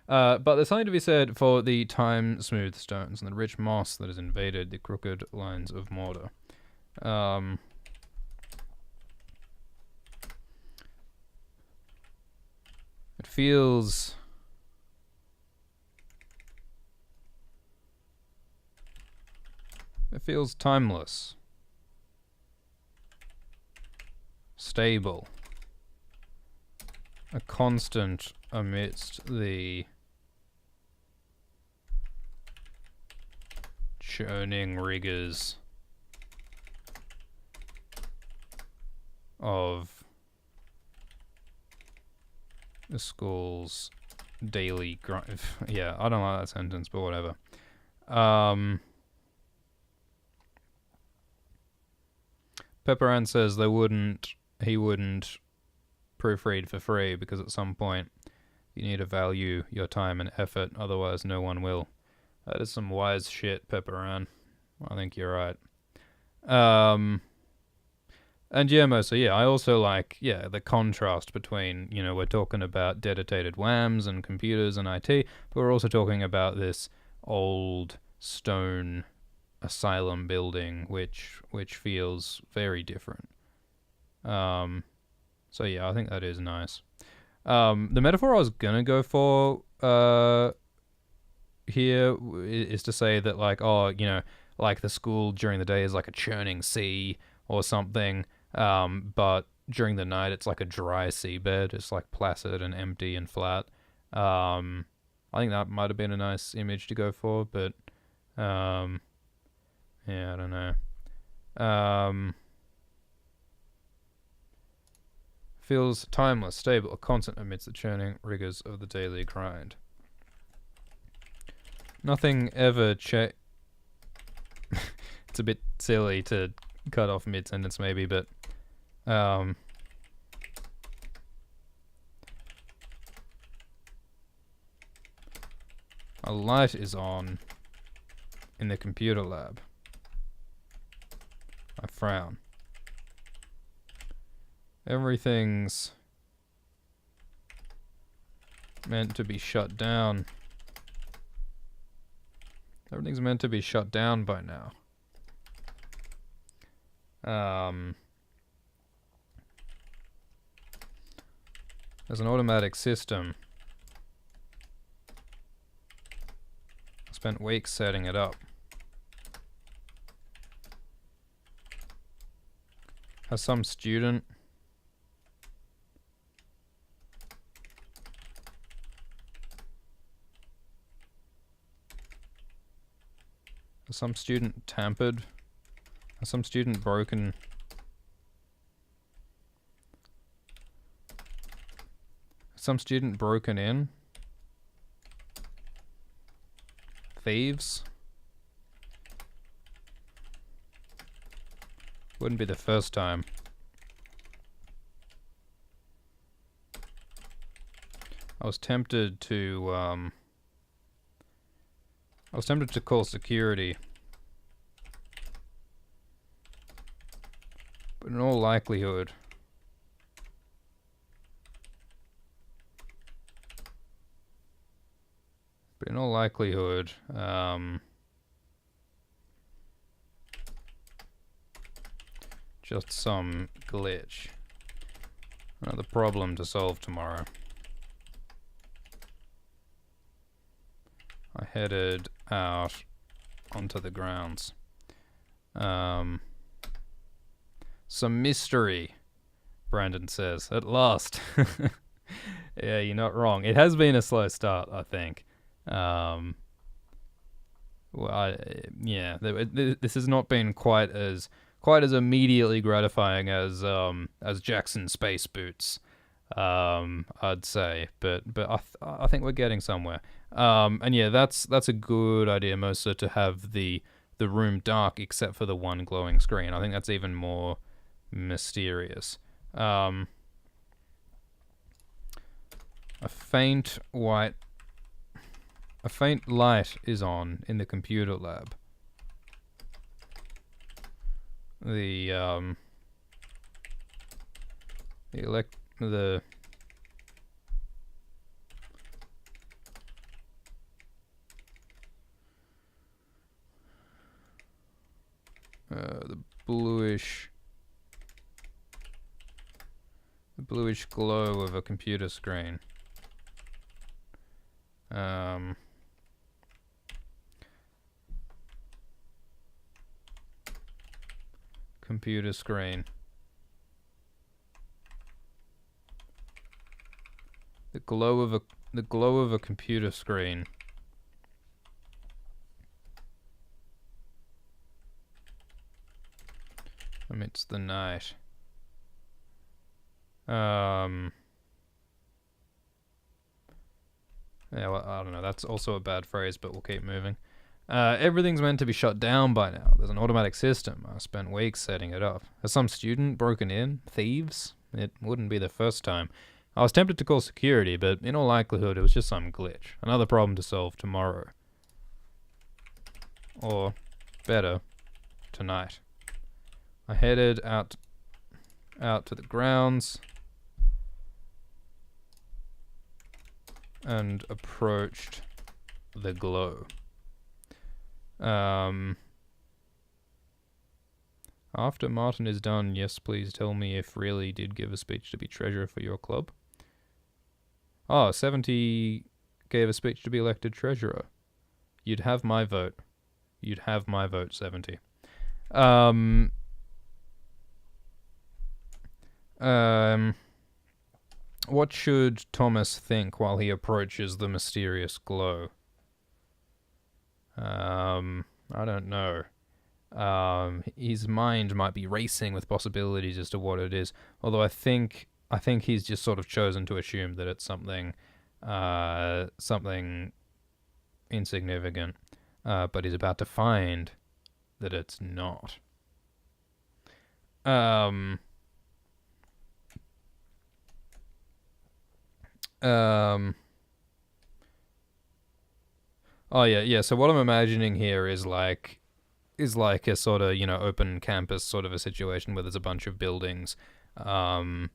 But there's something to be said for the time-smooth stones and the rich moss that has invaded the crooked lines of mortar. It feels... It feels timeless. Stable. A constant amidst the churning rigors of the school's daily grind. Yeah, I don't like that sentence, but whatever. Pepperan says he wouldn't proofread for free because at some point you need to value your time and effort, otherwise no one will. That is some wise shit, Pepperan. I think you're right. And yeah, Mosa, yeah, I also like, yeah, the contrast between, you know, we're talking about dedicated WAMs and computers and IT, but we're also talking about this old stone asylum building, which feels very different. So yeah, I think that is nice. The metaphor I was gonna go for here is to say that, like, oh, you know, like the school during the day is like a churning sea or something, but during the night it's like a dry seabed. It's like placid and empty and flat. I think that might have been a nice image to go for, but yeah, I don't know. Feels timeless, stable, constant amidst the churning rigors of the daily grind. Nothing ever It's a bit silly to cut off mid-sentence maybe, but a light is on in the computer lab. I frown. Everything's meant to be shut down. Everything's meant to be shut down by now. There's an automatic system. I spent weeks setting it up. Has some student tampered? Has some student broken? Has some student broken in? Thieves? Wouldn't be the first time. I was tempted to call security. But in all likelihood, just some glitch. Another problem to solve tomorrow. I headed out onto the grounds. Some mystery, Brandon says. At last. Yeah, you're not wrong. It has been a slow start, I think. Well, this has not been quite as immediately gratifying as Jackson Space Boots, I'd say. But I think we're getting somewhere. And yeah, that's a good idea, Mosa, to have the room dark except for the one glowing screen. I think that's even more mysterious. A faint light is on in the computer lab. The bluish glow of a computer screen. Computer screen. The glow of a computer screen. Amidst the night. Yeah, well, I don't know. That's also a bad phrase, but we'll keep moving. Everything's meant to be shut down by now. There's an automatic system. I spent weeks setting it up. Has some student broken in? Thieves? It wouldn't be the first time. I was tempted to call security, but in all likelihood it was just some glitch. Another problem to solve tomorrow. Or, better, tonight. I headed out to the grounds and approached the glow. I After Marten is done, yes, please tell me if really did give a speech to be treasurer for your club. Oh, 70 gave a speech to be elected treasurer. You'd have my vote. You'd have my vote, 70. What should Thomas think while he approaches the mysterious glow? I don't know. His mind might be racing with possibilities as to what it is. Although I think he's just sort of chosen to assume that it's something insignificant. But he's about to find that it's not. Oh yeah. So what I'm imagining here is like a sort of, open campus sort of a situation where there's a bunch of buildings, and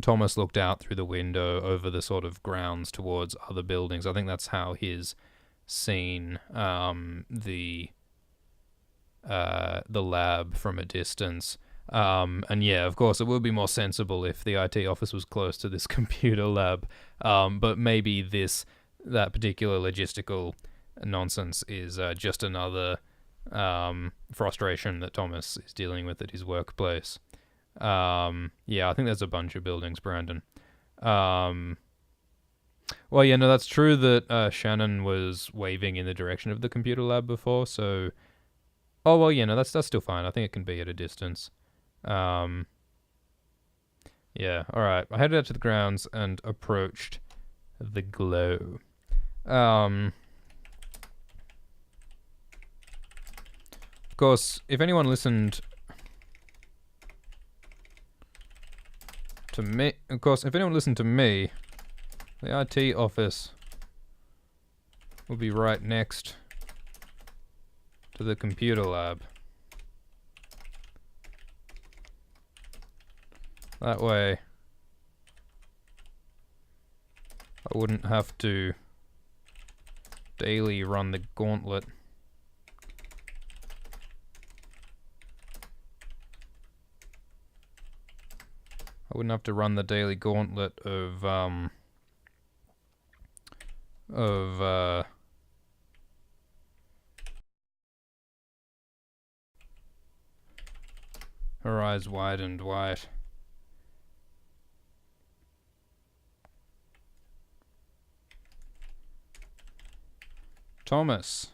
Thomas looked out through the window over the sort of grounds towards other buildings. I think that's how he's seen the lab from a distance. And yeah, of course, it would be more sensible if the IT office was close to this computer lab. But maybe that particular logistical nonsense is just another frustration that Thomas is dealing with at his workplace. Yeah, I think there's a bunch of buildings, Brandon. Well, yeah, no, that's true that Shannon was waving in the direction of the computer lab before, so... Oh, well, yeah, no, that's still fine. I think it can be at a distance. Yeah, alright. I headed out to the grounds and approached the glow. Of course, if anyone listened to me... the IT office will be right next to the computer lab. That way, I wouldn't have to daily run the gauntlet. I wouldn't have to run the daily gauntlet of her eyes widened wide. Thomas,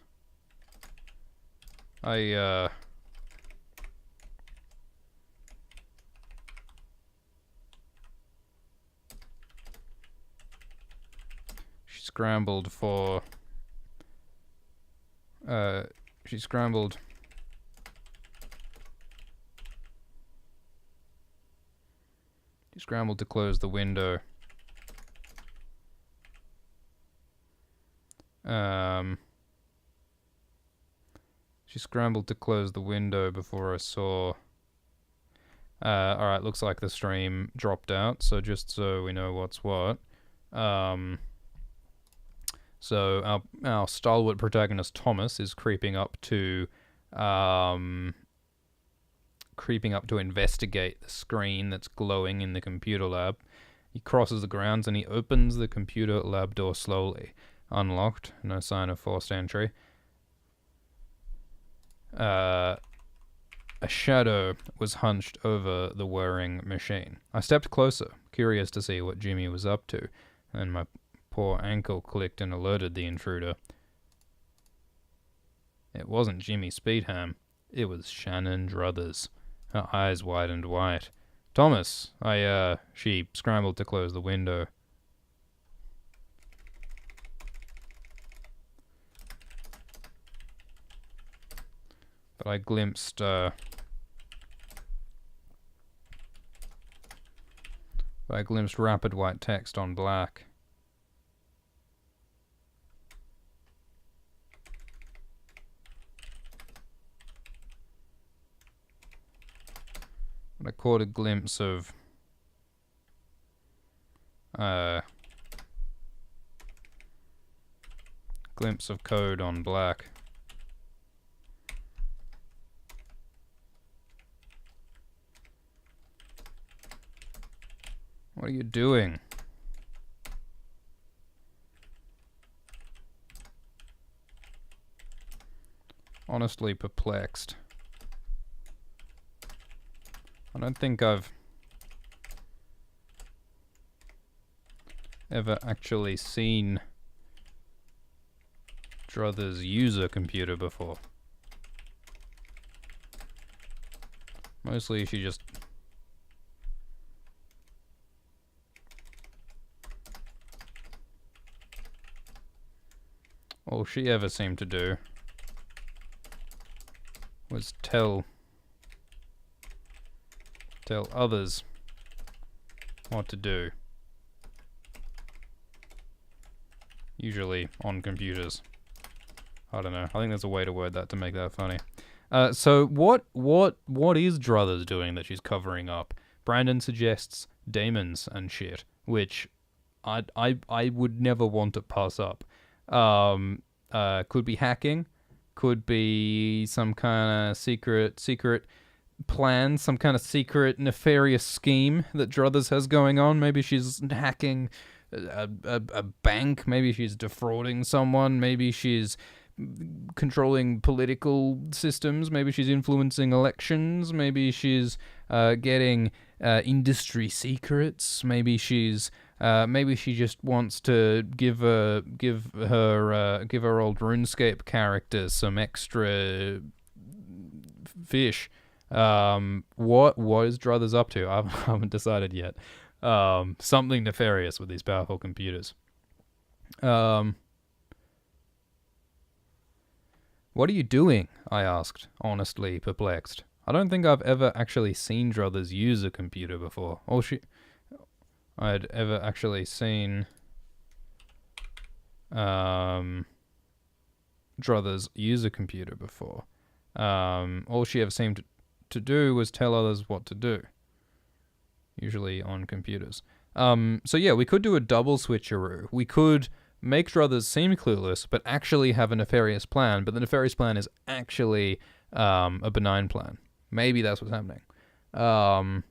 she scrambled to close the window. She scrambled to close the window before I saw... alright, looks like the stream dropped out, so just so we know what's what. So our stalwart protagonist Thomas is creeping up to investigate the screen that's glowing in the computer lab. He crosses the grounds and he opens the computer lab door slowly. Unlocked, no sign of forced entry. A shadow was hunched over the whirring machine. I stepped closer, curious to see what Jimmy was up to, and my poor ankle clicked and alerted the intruder. It wasn't Jimmy Speedham. It was Shannon Druthers. Her eyes widened wide. Thomas, she scrambled to close the window. But I glimpsed rapid white text on black. And I caught a glimpse of code on black. What are you doing? Honestly perplexed. I don't think I've ever actually seen Druthers use a computer before. Mostly she just... all she ever seemed to do was tell others what to do. Usually on computers. I don't know. I think there's a way to word that to make that funny. So what is Druthers doing that she's covering up? Brandon suggests demons and shit, which I would never want to pass up. Could be hacking, could be some kind of secret plan, some kind of secret nefarious scheme that Druthers has going on. Maybe she's hacking a bank, maybe she's defrauding someone, maybe she's controlling political systems, maybe she's influencing elections, maybe she's getting industry secrets, maybe she just wants to give her old RuneScape character some extra fish. What is Druthers up to? I haven't decided yet. Something nefarious with these powerful computers. What are you doing? I asked, honestly perplexed. I don't think I've ever actually seen Druthers use a computer before. I'd ever actually seen Druthers use a computer before. All she ever seemed to do was tell others what to do. Usually on computers. So yeah, we could do a double switcheroo. We could make Druthers seem clueless, but actually have a nefarious plan, but the nefarious plan is actually a benign plan. Maybe that's what's happening. All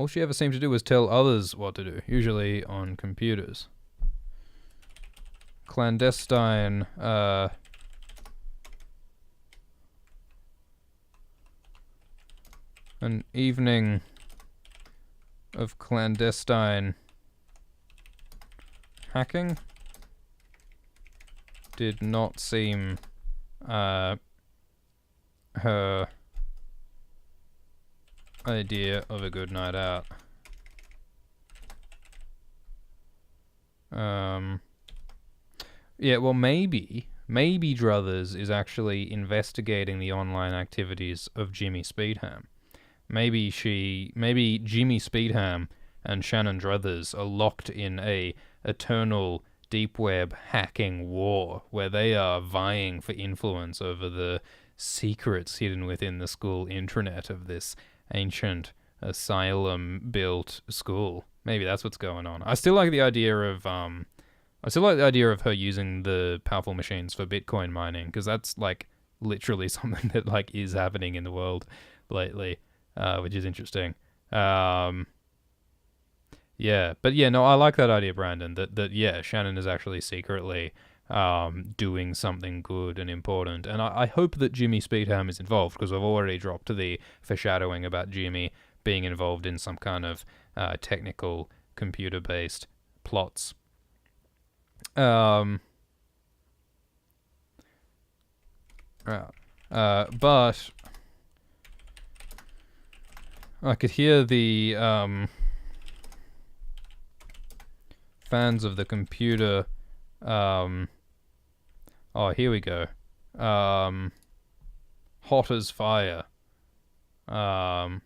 she ever seemed to do was tell others what to do, usually on computers. Clandestine, an evening of clandestine hacking did not seem her idea of a good night out. Yeah, well, maybe Druthers is actually investigating the online activities of Jimmy Speedham. Maybe Jimmy Speedham and Shannon Druthers are locked in a eternal deep web hacking war where they are vying for influence over the secrets hidden within the school intranet of this ancient asylum-built school. Maybe that's what's going on. I still like the idea of her using the powerful machines for Bitcoin mining, because that's like literally something that like is happening in the world lately, which is interesting. Yeah, but yeah, no, I like that idea, Brandon, that yeah, Shannon is actually secretly doing something good and important. And I hope that Jimmy Speedham is involved, because I've already dropped the foreshadowing about Jimmy being involved in some kind of technical computer-based plots. But I could hear the fans of the computer. Oh, here we go. Hot as fire. All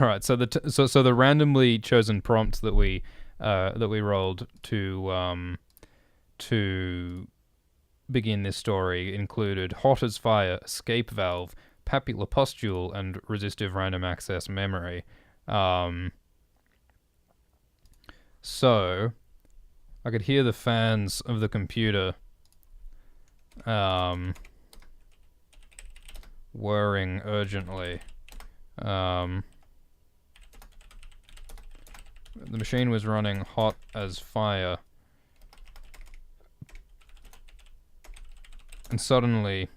right. So the randomly chosen prompt that we rolled to begin this story included hot as fire, escape valve, papular pustule, and resistive random access memory. So I could hear the fans of the computer whirring urgently. The machine was running hot as fire. And suddenly...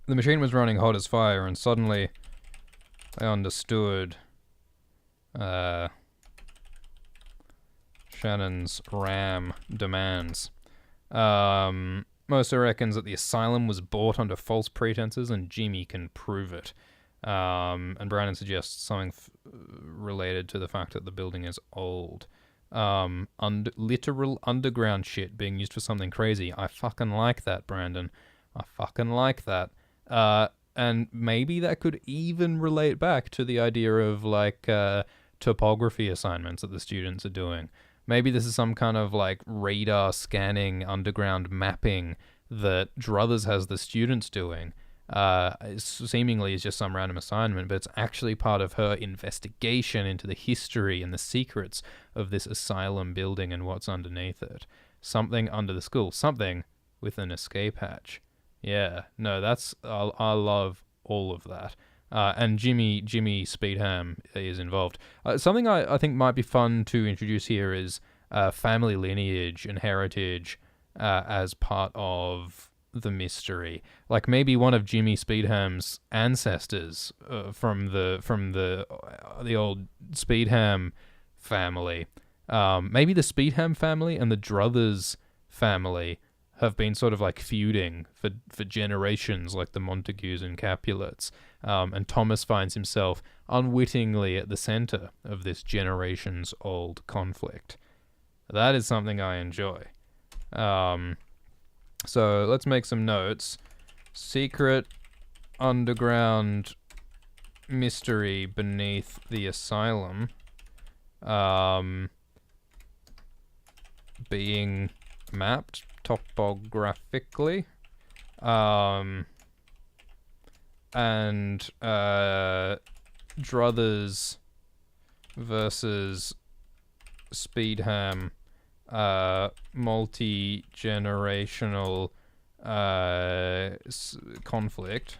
The machine was running hot as fire, and suddenly I understood Shannon's R.A.M demands. Mercer reckons that the asylum was bought under false pretenses, and Jimmy can prove it. And Brandon suggests something related to the fact that the building is old. Literal underground shit being used for something crazy. I fucking like that, Brandon. I fucking like that. And maybe that could even relate back to the idea of, like, topography assignments that the students are doing. Maybe this is some kind of, like, radar scanning underground mapping that Druthers has the students doing. Seemingly is just some random assignment, but it's actually part of her investigation into the history and the secrets of this asylum building and what's underneath it. Something under the school. Something with an escape hatch. Yeah, no, that's... I love all of that. And Jimmy Speedham is involved. Something I think might be fun to introduce here is family lineage and heritage as part of the mystery. Like maybe one of Jimmy Speedham's ancestors from the old Speedham family. Maybe the Speedham family and the Druthers family have been sort of like feuding for generations, like the Montagues and Capulets. And Thomas finds himself unwittingly at the center of this generations-old conflict. That is something I enjoy. So let's make some notes. Secret underground mystery beneath the asylum. Being mapped topographically. And Druthers versus Speedham multi-generational conflict.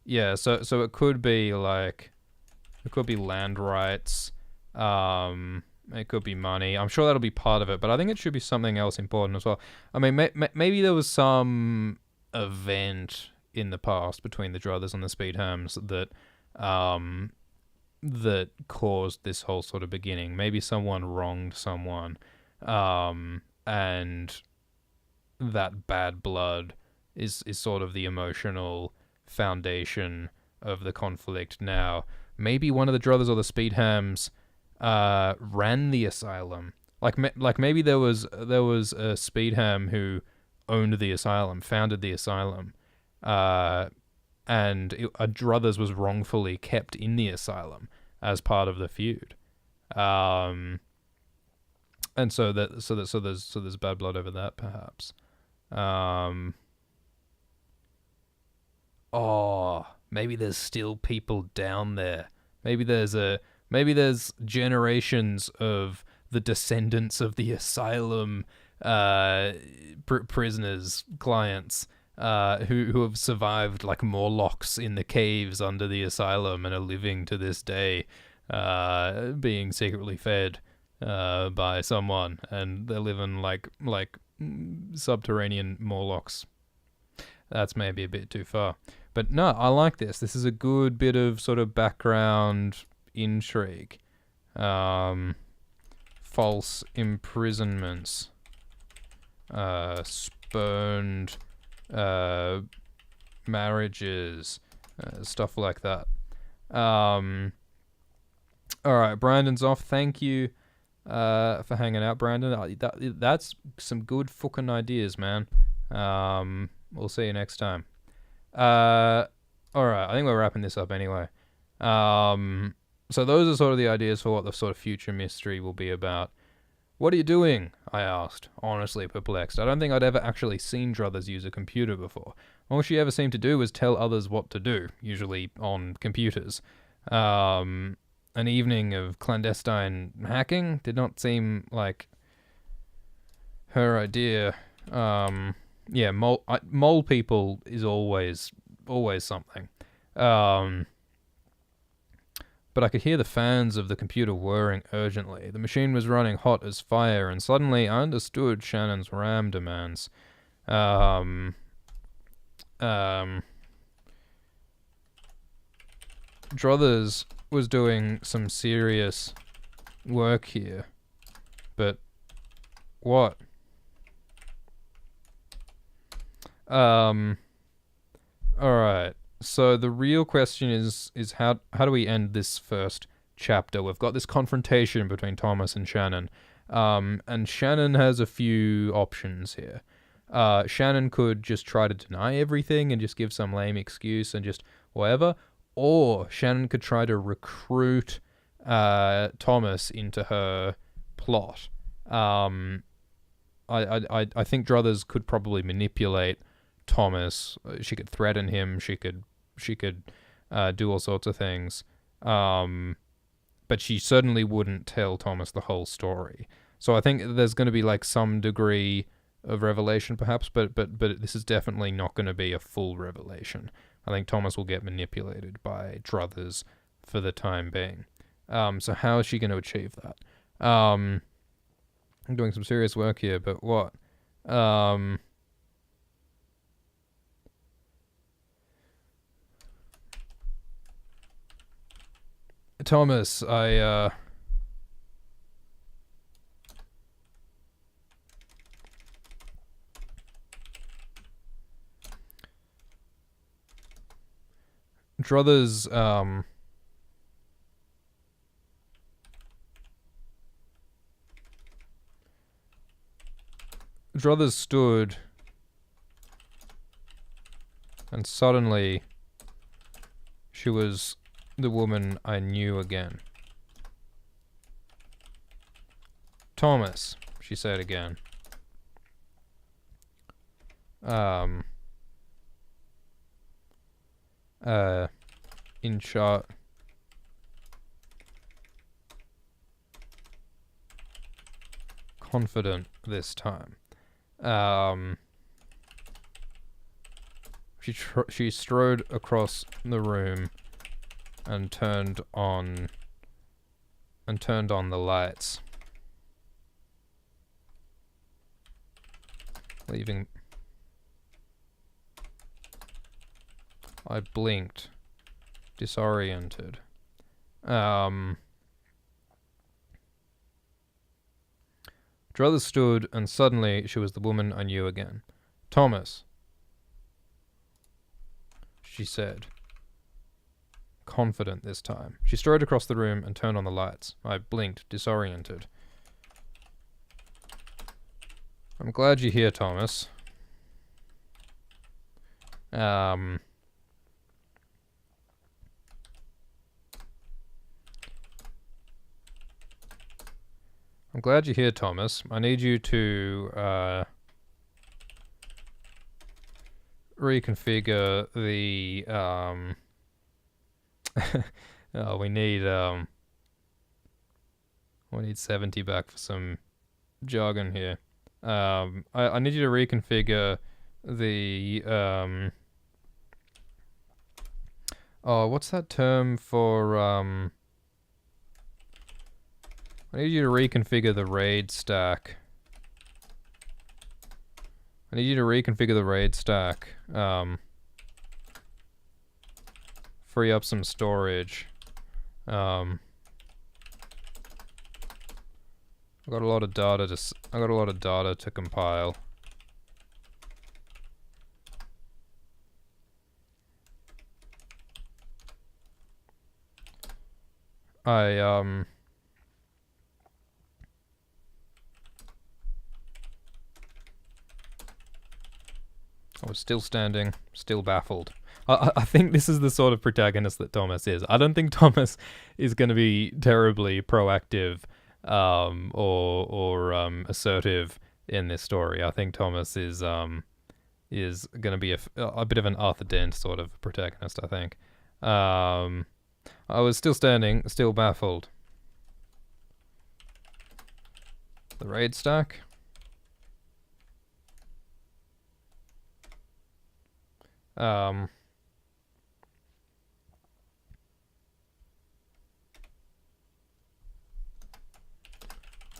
Yeah, so it could be like, it could be land rights, it could be money. I'm sure that'll be part of it, but I think it should be something else important as well. I mean, maybe there was some event in the past between the Druthers and the Speedhams that caused this whole sort of beginning. Maybe someone wronged someone, and that bad blood is sort of the emotional foundation of the conflict now. Maybe one of the Druthers or the Speedhams ran the asylum. Like maybe there was a Speedham who owned the asylum, founded the asylum, and a Druthers was wrongfully kept in the asylum as part of the feud, and so there's bad blood over that, perhaps. Maybe there's still people down there. Maybe there's generations of the descendants of the asylum prisoners, clients, who have survived like Morlocks in the caves under the asylum and are living to this day, being secretly fed by someone, and they're living like subterranean Morlocks. That's maybe a bit too far. But no, I like this. This is a good bit of sort of background intrigue. False imprisonments. Spurned marriages. Stuff like that. Alright, Brandon's off. Thank you for hanging out, Brandon. That's some good fucking ideas, man. We'll see you next time. Alright, I think we're wrapping this up anyway. So those are sort of the ideas for what the sort of future mystery will be about. What are you doing? I asked, honestly perplexed. I don't think I'd ever actually seen Druthers use a computer before. All she ever seemed to do was tell others what to do, usually on computers. An evening of clandestine hacking did not seem like her idea. yeah, mole people is always something. But I could hear the fans of the computer whirring urgently. The machine was running hot as fire, and suddenly I understood Shannon's R.A.M demands. Druthers was doing some serious work here, but what? Alright. So the real question is how do we end this first chapter? We've got this confrontation between Thomas and Shannon. And Shannon has a few options here. Shannon could just try to deny everything and just give some lame excuse and just whatever. Or Shannon could try to recruit Thomas into her plot. I think Druthers could probably manipulate Thomas. She could threaten him. She could do all sorts of things. But she certainly wouldn't tell Thomas the whole story. So I think there's going to be like some degree of revelation, perhaps, but this is definitely not going to be a full revelation. I think Thomas will get manipulated by Druthers for the time being. So how is she going to achieve that? I'm doing some serious work here, but what? Thomas, Druthers, Druthers stood, and suddenly she was the woman I knew again. Thomas, she said again. In short, confident this time. She strode across the room and turned on the lights, leaving. I blinked, disoriented. Druthers stood, and suddenly she was the woman I knew again. Thomas, she said, confident this time. She strode across the room and turned on the lights. I blinked, disoriented. I'm glad you're here, Thomas. I'm glad you're here, Thomas. I need you to reconfigure the we need 70 back for some jargon here. I need you to reconfigure the what's that term for I need you to reconfigure the RAID stack. Free up some storage. I got a lot of data to compile. I was still standing, still baffled. I think this is the sort of protagonist that Thomas is. I don't think Thomas is going to be terribly proactive or assertive in this story. I think Thomas is going to be a bit of an Arthur Dent sort of protagonist, I think. I was still standing, still baffled. The RAID stack? I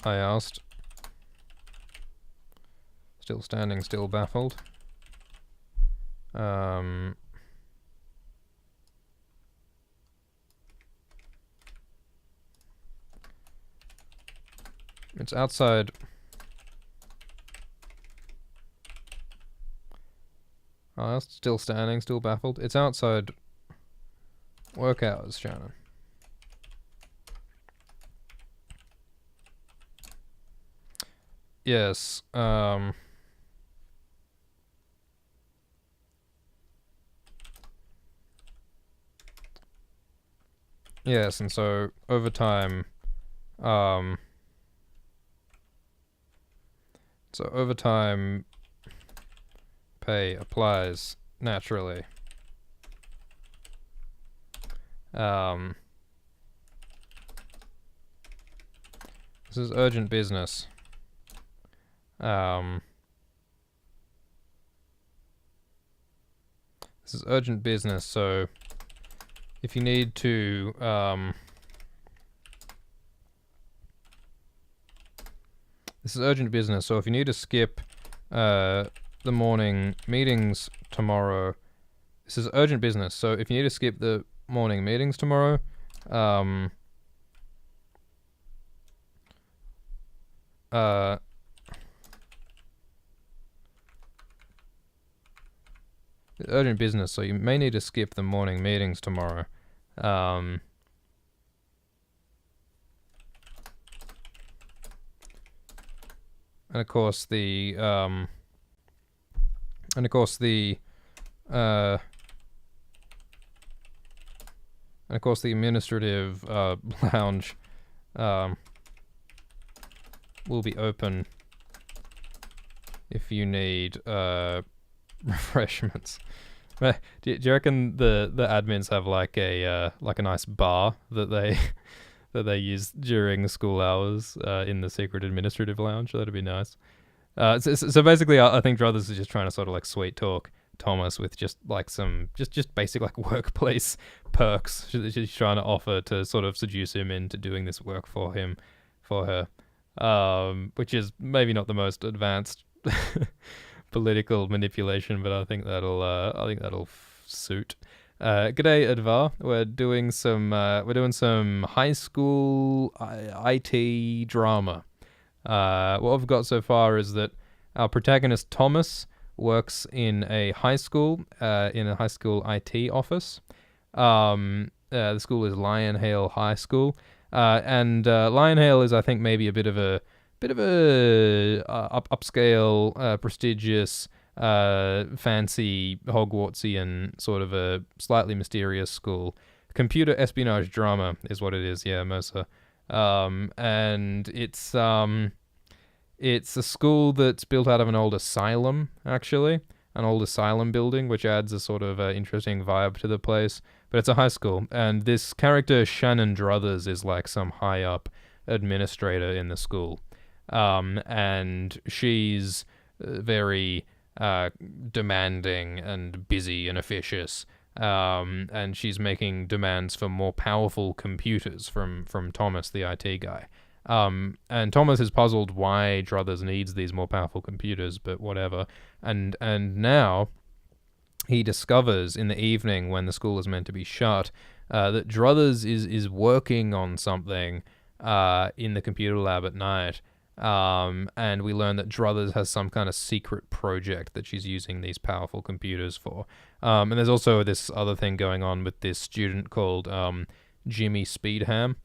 asked. Still standing, still baffled. It's outside. I asked, still standing, still baffled. It's outside work hours, Shannon. Yes, yes, and so overtime, pay applies naturally. This is urgent business. This is urgent business, so if you need to, this is urgent business, so if you need to skip the morning meetings tomorrow, this is urgent business, so if you need to skip the morning meetings tomorrow, urgent business, so you may need to skip the morning meetings tomorrow. And of course the administrative lounge will be open if you need refreshments. Do you reckon the admins have like a nice bar that they that they use during school hours in the secret administrative lounge? That'd be nice. So basically, I think Druthers is just trying to sort of like sweet talk Thomas with just like some just basic like workplace perks she's trying to offer to sort of seduce him into doing this work for her, which is maybe not the most advanced political manipulation, but I think that'll suit. G'day, Advar. We're doing some high school IT drama. What I've got so far is that our protagonist Thomas works in a high school IT office. The school is Lionhale High School, and Lionhale is, I think, maybe a bit of a upscale, prestigious, fancy Hogwartsian sort of a slightly mysterious school. Computer espionage drama is what it is. Yeah, Mercer. And it's a school that's built out of an old asylum, actually. An old asylum building, which adds a sort of interesting vibe to the place. But it's a high school, and this character, Shannon Druthers, is like some high-up administrator in the school. And she's very demanding and busy and officious. And she's making demands for more powerful computers from Thomas, the IT guy. And Thomas is puzzled why Druthers needs these more powerful computers, but whatever. And now he discovers in the evening when the school is meant to be shut that Druthers is working on something in the computer lab at night. And we learn that Druthers has some kind of secret project that she's using these powerful computers for. And there's also this other thing going on with this student called Jimmy Speedham,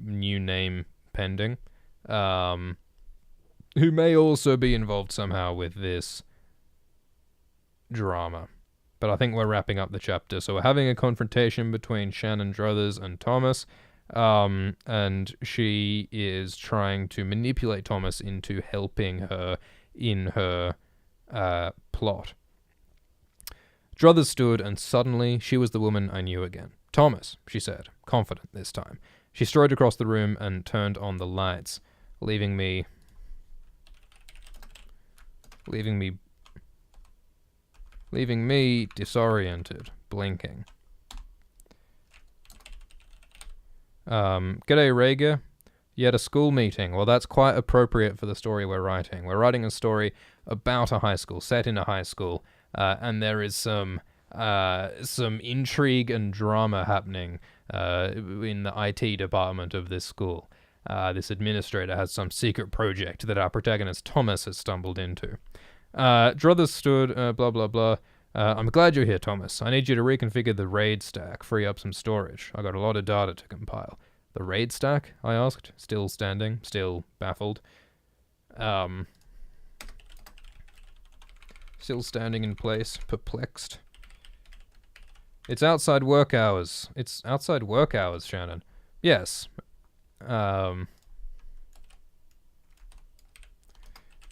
new name pending, who may also be involved somehow with this drama. But I think we're wrapping up the chapter. So we're having a confrontation between Shannon Druthers and Thomas. And she is trying to manipulate Thomas into helping her in her plot. Druthers stood, and suddenly she was the woman I knew again. Thomas, she said, confident this time. She strode across the room and turned on the lights, leaving me leaving me disoriented, blinking. G'day, Rager. You had a school meeting. Well, that's quite appropriate for the story we're writing. We're writing a story about a high school, set in a high school, and there is some intrigue and drama happening in the IT department of this school. This administrator has some secret project that our protagonist Thomas has stumbled into. Druthers stood, blah blah blah. I'm glad you're here, Thomas. I need you to reconfigure the RAID stack, free up some storage. I got a lot of data to compile. The RAID stack? I asked, still standing, still baffled. Still standing in place, perplexed. It's outside work hours. It's outside work hours, Shannon. Yes.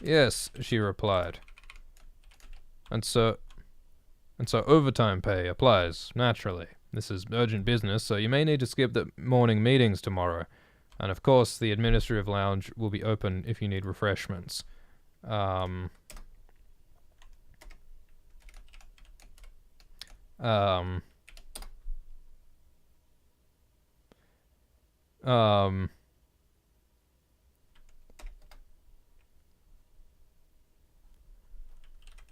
Yes, she replied. And so overtime pay applies, naturally. This is urgent business, so you may need to skip the morning meetings tomorrow. And of course, the administrative lounge will be open if you need refreshments.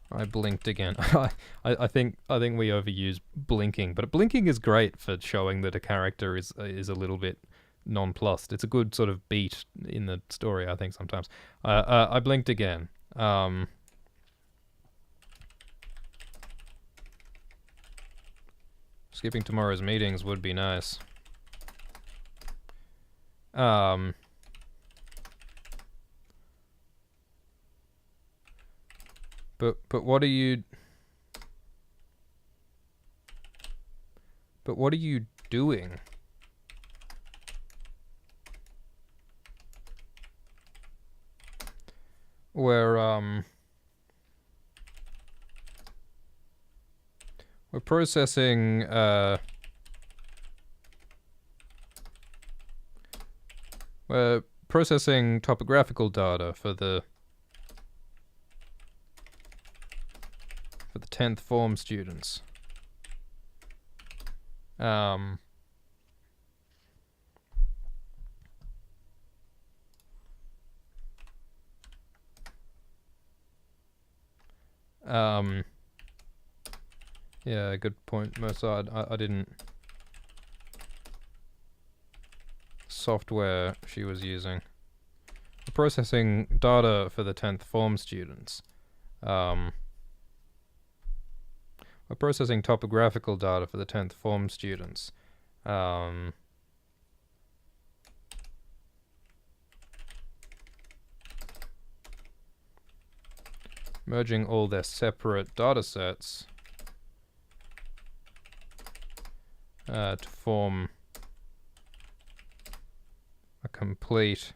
I blinked again. I think we overuse blinking, but blinking is great for showing that a character is a little bit nonplussed. It's a good sort of beat in the story, I think, sometimes. I blinked again. Skipping tomorrow's meetings would be nice. But what are you... But what are you doing? We're processing, we're processing topographical data for the 10th form students. Yeah, good point, Mossad. I didn't... Software she was using. Processing data for the 10th form students. We're processing topographical data for the 10th form students. Merging all their separate data sets to form a complete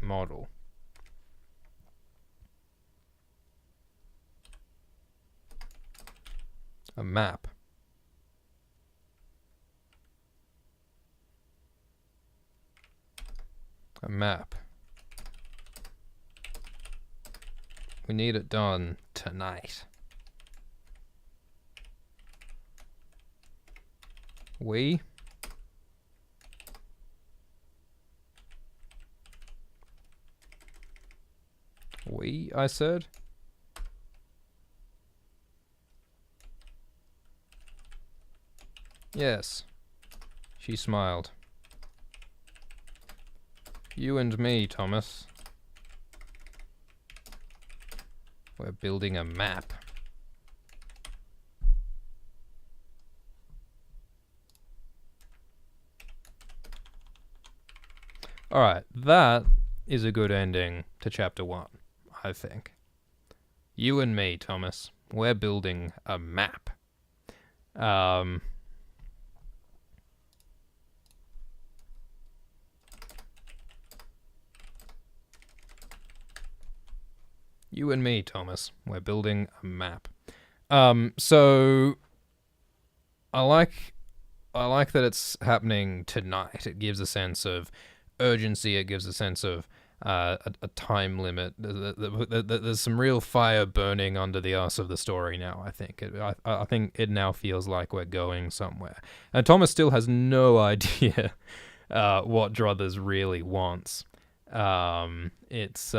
model. A map. A map. We need it done tonight. We? We, I said. Yes. She smiled. You and me, Thomas. We're building a map. Alright, that is a good ending to chapter 1, I think. You and me, Thomas. We're building a map. You and me, Thomas. We're building a map. So I like that it's happening tonight. It gives a sense of urgency. It gives a sense of a time limit. There's some real fire burning under the arse of the story now. I think I think it now feels like we're going somewhere. And Thomas still has no idea what Druthers really wants. It's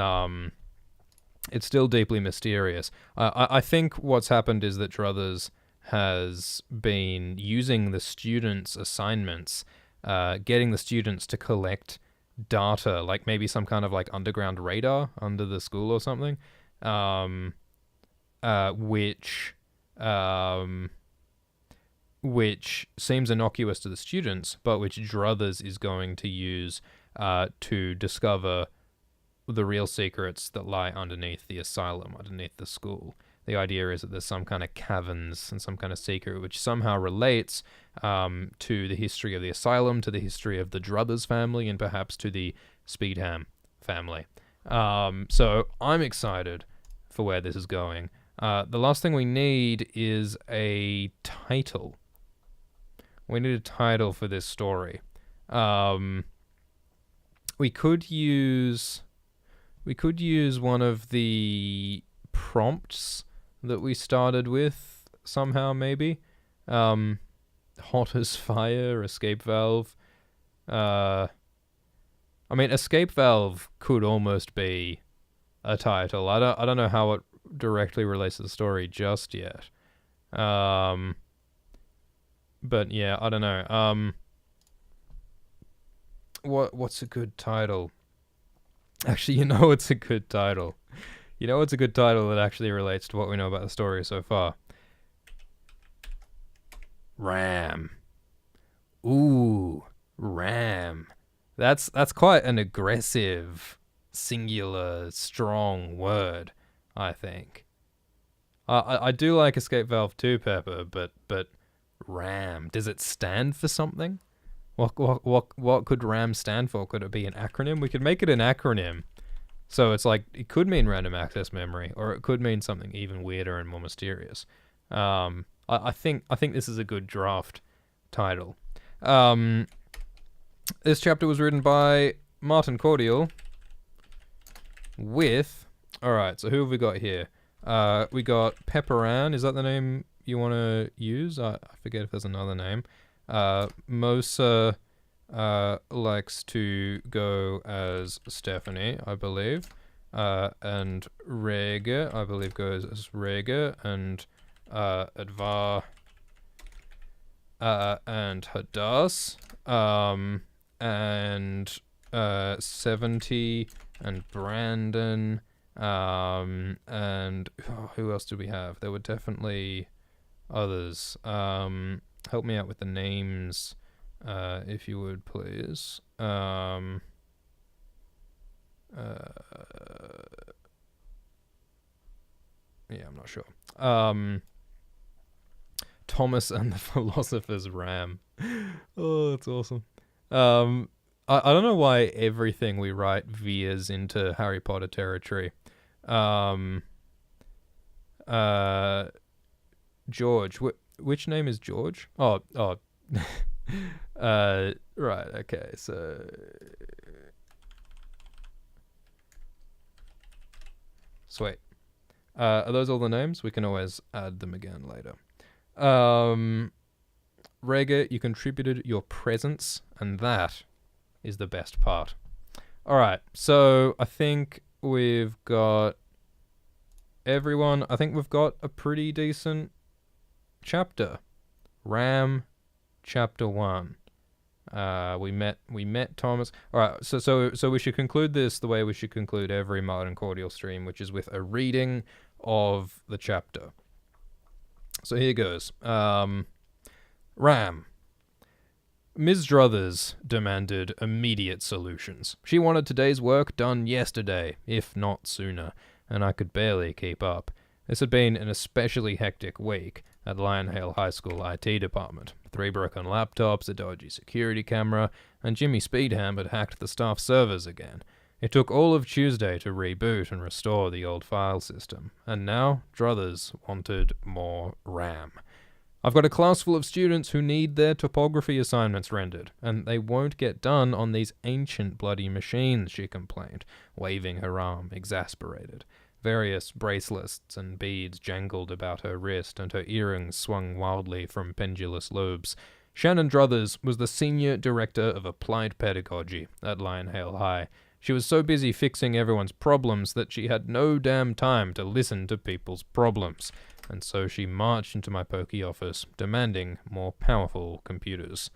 still deeply mysterious. I think what's happened is that Druthers has been using the students' assignments, getting the students to collect data, like maybe some kind of like underground radar under the school or something, which seems innocuous to the students, but which Druthers is going to use to discover the real secrets that lie underneath the asylum, underneath the school. The idea is that there's some kind of caverns and some kind of secret which somehow relates to the history of the asylum, to the history of the Druthers family, and perhaps to the Speedham family. So I'm excited for where this is going. The last thing we need is a title. We need a title for this story. We could use one of the prompts that we started with somehow, maybe. Hot as fire, escape valve. I mean, escape valve could almost be a title. I don't know how it directly relates to the story just yet. But yeah, I don't know. What's a good title? Actually, you know it's a good title. You know it's a good title that actually relates to what we know about the story so far. R.A.M. Ooh, R.A.M. That's quite an aggressive, singular, strong word, I think. I do like Escape Valve too, Pepper, but R.A.M. Does it stand for something? What could R.A.M. stand for? Could it be an acronym? We could make it an acronym. So it's like, it could mean random access memory, or it could mean something even weirder and more mysterious. I think this is a good draft title. This chapter was written by Marten Cordial with... Alright, so who have we got here? We got Pepperan. Is that the name you want to use? I forget if there's another name. Mosa likes to go as Stephanie, I believe. And Rege, I believe, goes as Rege. And Advar and Hadass. And 70 and Brandon. And who else do we have? There were definitely others. Help me out with the names, if you would, please. Yeah, I'm not sure. Thomas and the Philosopher's R.A.M. Oh, that's awesome. I don't know why everything we write veers into Harry Potter territory. George. Which name is George? Oh. Right, okay, so... Sweet. Are those all the names? We can always add them again later. Rega, you contributed your presence, and that is the best part. Alright, so I think we've got everyone. I think we've got a pretty decent chapter. R.A.M. Chapter 1. We met Thomas. Alright, so we should conclude this the way we should conclude every Marten Cordial stream, which is with a reading of the chapter. So here goes. R.A.M. Ms. Druthers demanded immediate solutions. She wanted today's work done yesterday, if not sooner, and I could barely keep up. This had been an especially hectic week at Lionhale High School IT department. 3 broken laptops, a dodgy security camera, and Jimmy Speedham had hacked the staff servers again. It took all of Tuesday to reboot and restore the old file system, and now Druthers wanted more RAM. I've got a class full of students who need their topography assignments rendered, and they won't get done on these ancient bloody machines, she complained, waving her arm, exasperated. Various bracelets and beads jangled about her wrist, and her earrings swung wildly from pendulous lobes. Shannon Druthers was the Senior Director of Applied Pedagogy at Lionhale High. She was so busy fixing everyone's problems that she had no damn time to listen to people's problems. And so she marched into my pokey office, demanding more powerful computers.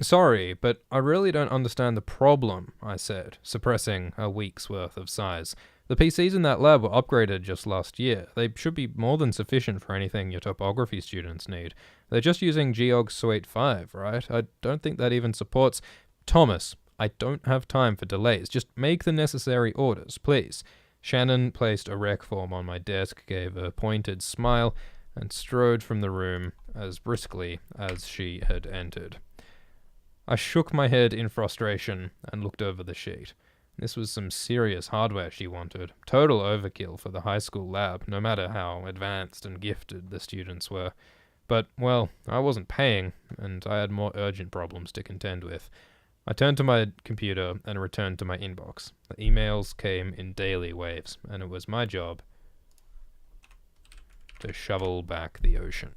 Sorry, but I really don't understand the problem, I said, suppressing a week's worth of sighs. The PCs in that lab were upgraded just last year. They should be more than sufficient for anything your topography students need. They're just using Geog Suite 5, right? I don't think that even supports... Thomas, I don't have time for delays. Just make the necessary orders, please. Shannon placed a rec form on my desk, gave a pointed smile, and strode from the room as briskly as she had entered. I shook my head in frustration and looked over the sheet. This was some serious hardware she wanted. Total overkill for the high school lab, no matter how advanced and gifted the students were. But, well, I wasn't paying, and I had more urgent problems to contend with. I turned to my computer and returned to my inbox. The emails came in daily waves, and it was my job to shovel back the ocean.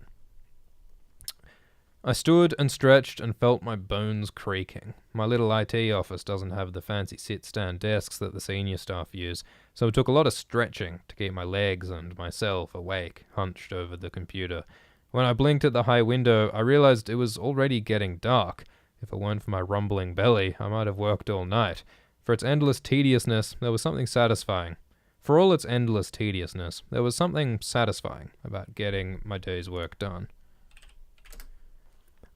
I stood and stretched and felt my bones creaking. My little IT office doesn't have the fancy sit-stand desks that the senior staff use, so it took a lot of stretching to keep my legs and myself awake, hunched over the computer. When I blinked at the high window, I realized it was already getting dark. If it weren't for my rumbling belly, I might have worked all night. For its endless tediousness, there was something satisfying. For all its endless tediousness, there was something satisfying about getting my day's work done.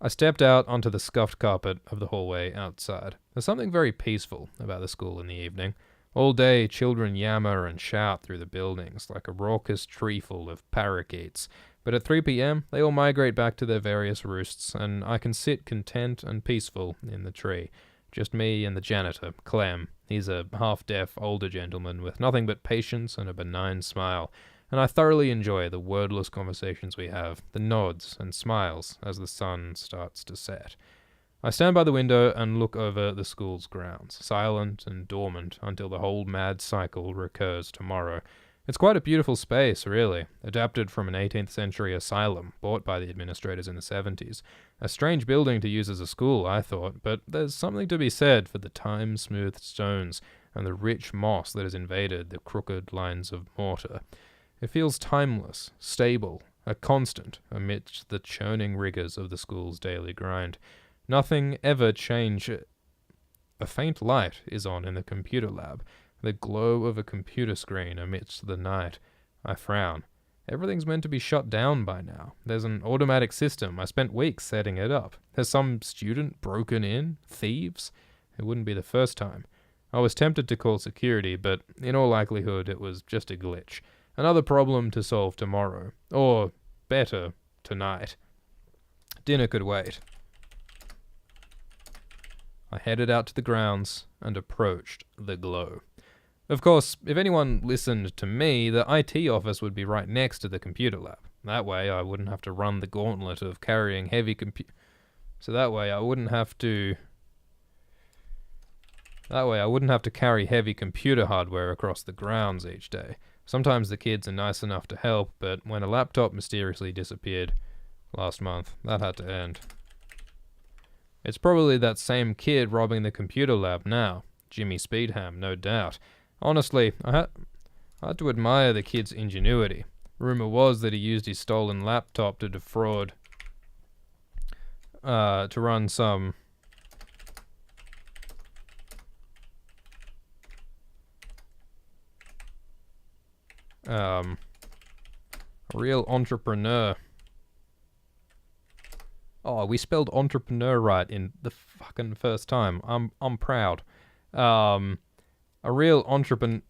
I stepped out onto the scuffed carpet of the hallway outside. There's something very peaceful about the school in the evening. All day, children yammer and shout through the buildings like a raucous treeful of parakeets. But at 3 p.m., they all migrate back to their various roosts, and I can sit content and peaceful in the tree. Just me and the janitor, Clem. He's a half-deaf older gentleman with nothing but patience and a benign smile, and I thoroughly enjoy the wordless conversations we have, the nods and smiles as the sun starts to set. I stand by the window and look over the school's grounds, silent and dormant until the whole mad cycle recurs tomorrow. It's quite a beautiful space, really, adapted from an 18th century asylum bought by the administrators in the 70s. A strange building to use as a school, I thought, but there's something to be said for the time-smoothed stones and the rich moss that has invaded the crooked lines of mortar. It feels timeless, stable, a constant amidst the churning rigors of the school's daily grind. Nothing ever changes. A faint light is on in the computer lab, the glow of a computer screen amidst the night. I frown. Everything's meant to be shut down by now. There's an automatic system. I spent weeks setting it up. Has some student broken in? Thieves? It wouldn't be the first time. I was tempted to call security, but in all likelihood it was just a glitch. Another problem to solve tomorrow. Or, better, tonight. Dinner could wait. I headed out to the grounds and approached the glow. Of course, if anyone listened to me, the IT office would be right next to the computer lab. That way I wouldn't have to run the gauntlet of carrying heavy That way I wouldn't have to carry heavy computer hardware across the grounds each day. Sometimes the kids are nice enough to help, but when a laptop mysteriously disappeared last month, that had to end. It's probably that same kid robbing the computer lab now. Jimmy Speedham, no doubt. Honestly, I had to admire the kid's ingenuity. Rumor was that he used his stolen laptop to defraud, to run some a real entrepreneur. Oh, we spelled entrepreneur right in the fucking first time. I'm proud. A real entrepreneur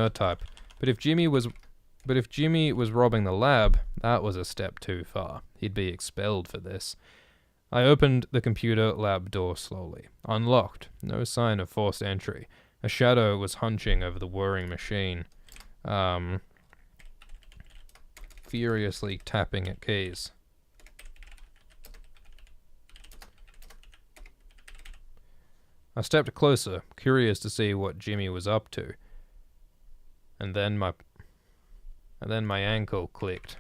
type. But if Jimmy was robbing the lab, that was a step too far. He'd be expelled for this. I opened the computer lab door slowly. Unlocked. No sign of forced entry. A shadow was hunching over the whirring machine, furiously tapping at keys. I stepped closer, curious to see what Jimmy was up to. And then my ankle clicked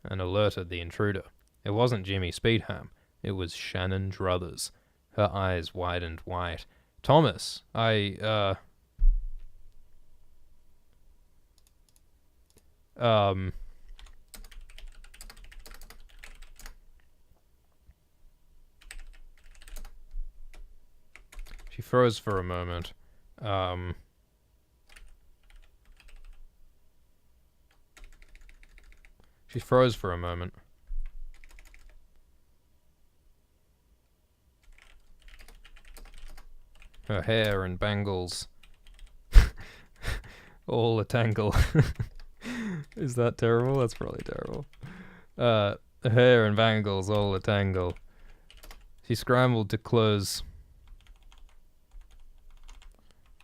and alerted the intruder. It wasn't Jimmy Speedham. It was Shannon Druthers. Her eyes widened white. Thomas, She froze for a moment. She froze for a moment. Her hair and bangles all a tangle. Is that terrible? That's probably terrible. Her hair and bangles all a tangle. She scrambled to close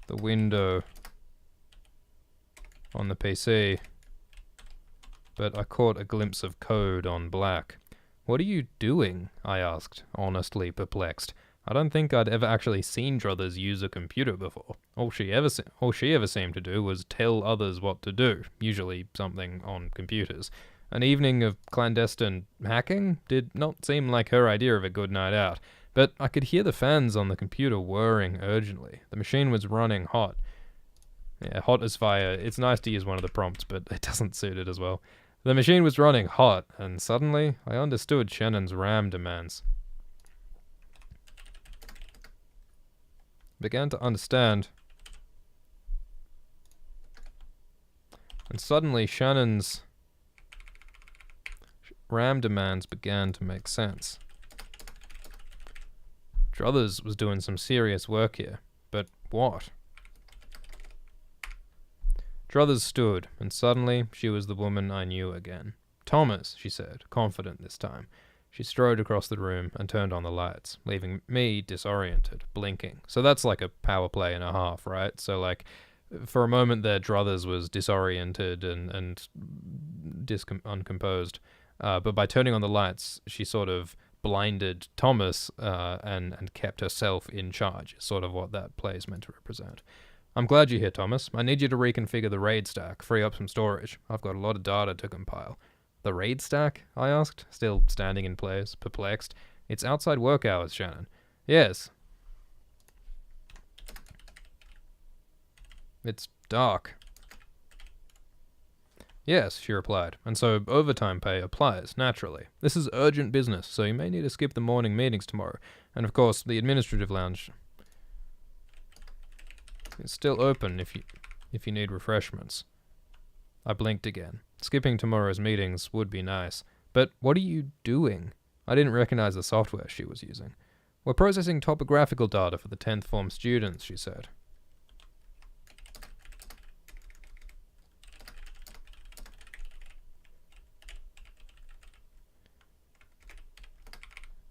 the window on the PC, but I caught a glimpse of code on black. "What are you doing?" I asked, honestly perplexed. I don't think I'd ever actually seen Druthers use a computer before. All she ever seemed to do was tell others what to do, usually something on computers. An evening of clandestine hacking did not seem like her idea of a good night out, but I could hear the fans on the computer whirring urgently. The machine was running hot. Yeah, hot as fire. It's nice to use one of the prompts, but it doesn't suit it as well. The machine was running hot, and suddenly I understood Shannon's R.A.M demands. Began to understand. And suddenly Shannon's R.A.M demands began to make sense. Druthers was doing some serious work here, but what? Druthers stood, and suddenly she was the woman I knew again. "Thomas," she said, confident this time. She strode across the room and turned on the lights, leaving me disoriented, blinking. So that's like a power play and a half, right? So like, for a moment there, Druthers was disoriented and uncomposed. But by turning on the lights, she sort of blinded Thomas and kept herself in charge, is sort of what that play is meant to represent. "I'm glad you're here, Thomas. I need you to reconfigure the RAID stack, free up some storage. I've got a lot of data to compile." "The RAID stack?" I asked, still standing in place, perplexed. "It's outside work hours, Shannon." "Yes." "It's dark." "Yes," she replied, "and so overtime pay applies, naturally. This is urgent business, so you may need to skip the morning meetings tomorrow. And of course, the administrative lounge is still open if you need refreshments." I blinked again. Skipping tomorrow's meetings would be nice. "But what are you doing?" I didn't recognize the software she was using. "We're processing topographical data for the 10th form students," she said.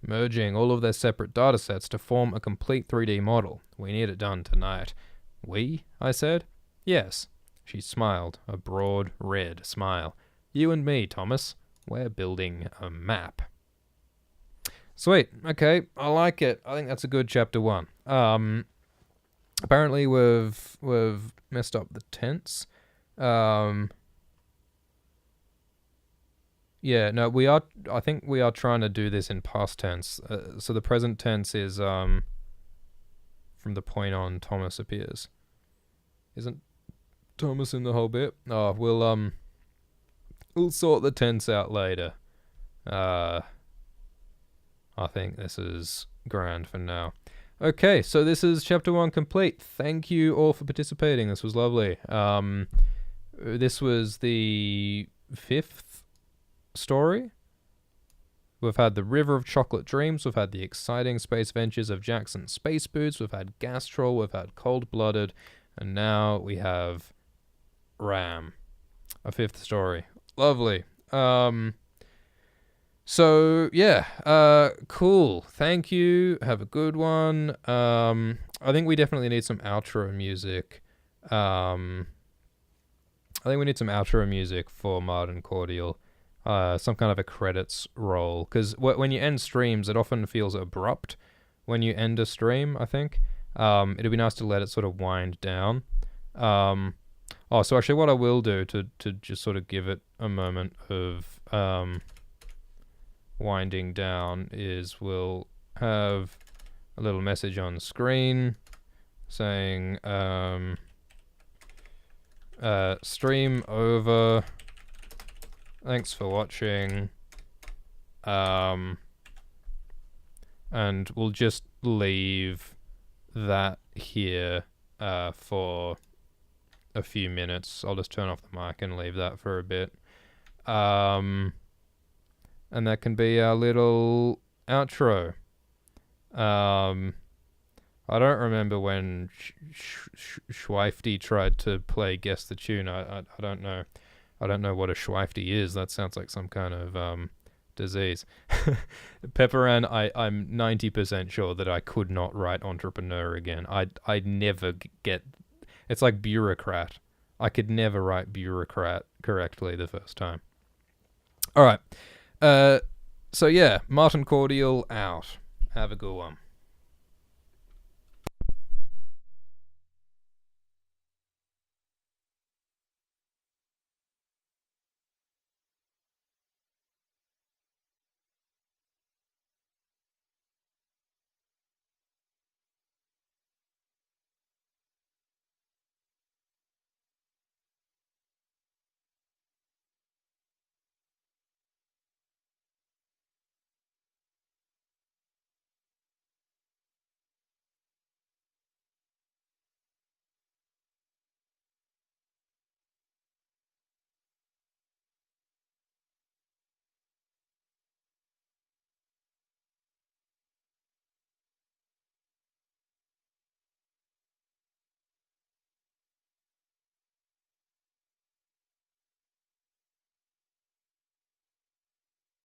"Merging all of their separate datasets to form a complete 3D model. We need it done tonight." "We?" I said. "Yes." She smiled, a broad, red smile. "You and me, Thomas. We're building a map." Sweet. Okay, I like it. I think that's a good chapter 1. Apparently we've messed up the tense. Yeah, no, I think we are trying to do this in past tense. So the present tense is from the point on Thomas appears. Isn't Thomas in the whole bit? Oh, we'll sort the tense out later. I think this is grand for now. Okay, so this is chapter 1 complete. Thank you all for participating. This was lovely. This was the 5th story. We've had the River of Chocolate Dreams. We've had the exciting space ventures of Jackson Space Boots. We've had Gas Troll. We've had Cold Blooded. And now we have R.A.M. A 5th story. Lovely. So yeah, cool. Thank you. Have a good one. I think we definitely need some outro music. Um, I think we need some outro music for Marten Cordial. Some kind of a credits roll, because when you end streams, it often feels abrupt. When you end a stream, I think it'd be nice to let it sort of wind down. So actually, what I will do to just sort of give it a moment of winding down is we'll have a little message on screen saying stream over, thanks for watching, and we'll just leave that here for a few minutes. I'll just turn off the mic and leave that for a bit. And that can be our little outro. I don't remember when Schweifty tried to play Guess the Tune. I don't know. I don't know what a Schweifty is. That sounds like some kind of disease. Pepperan, I'm 90% sure that I could not write entrepreneur again. I'd never get... It's like bureaucrat. I could never write bureaucrat correctly the first time. All right. So yeah, Marten Cordial out. Have a good one.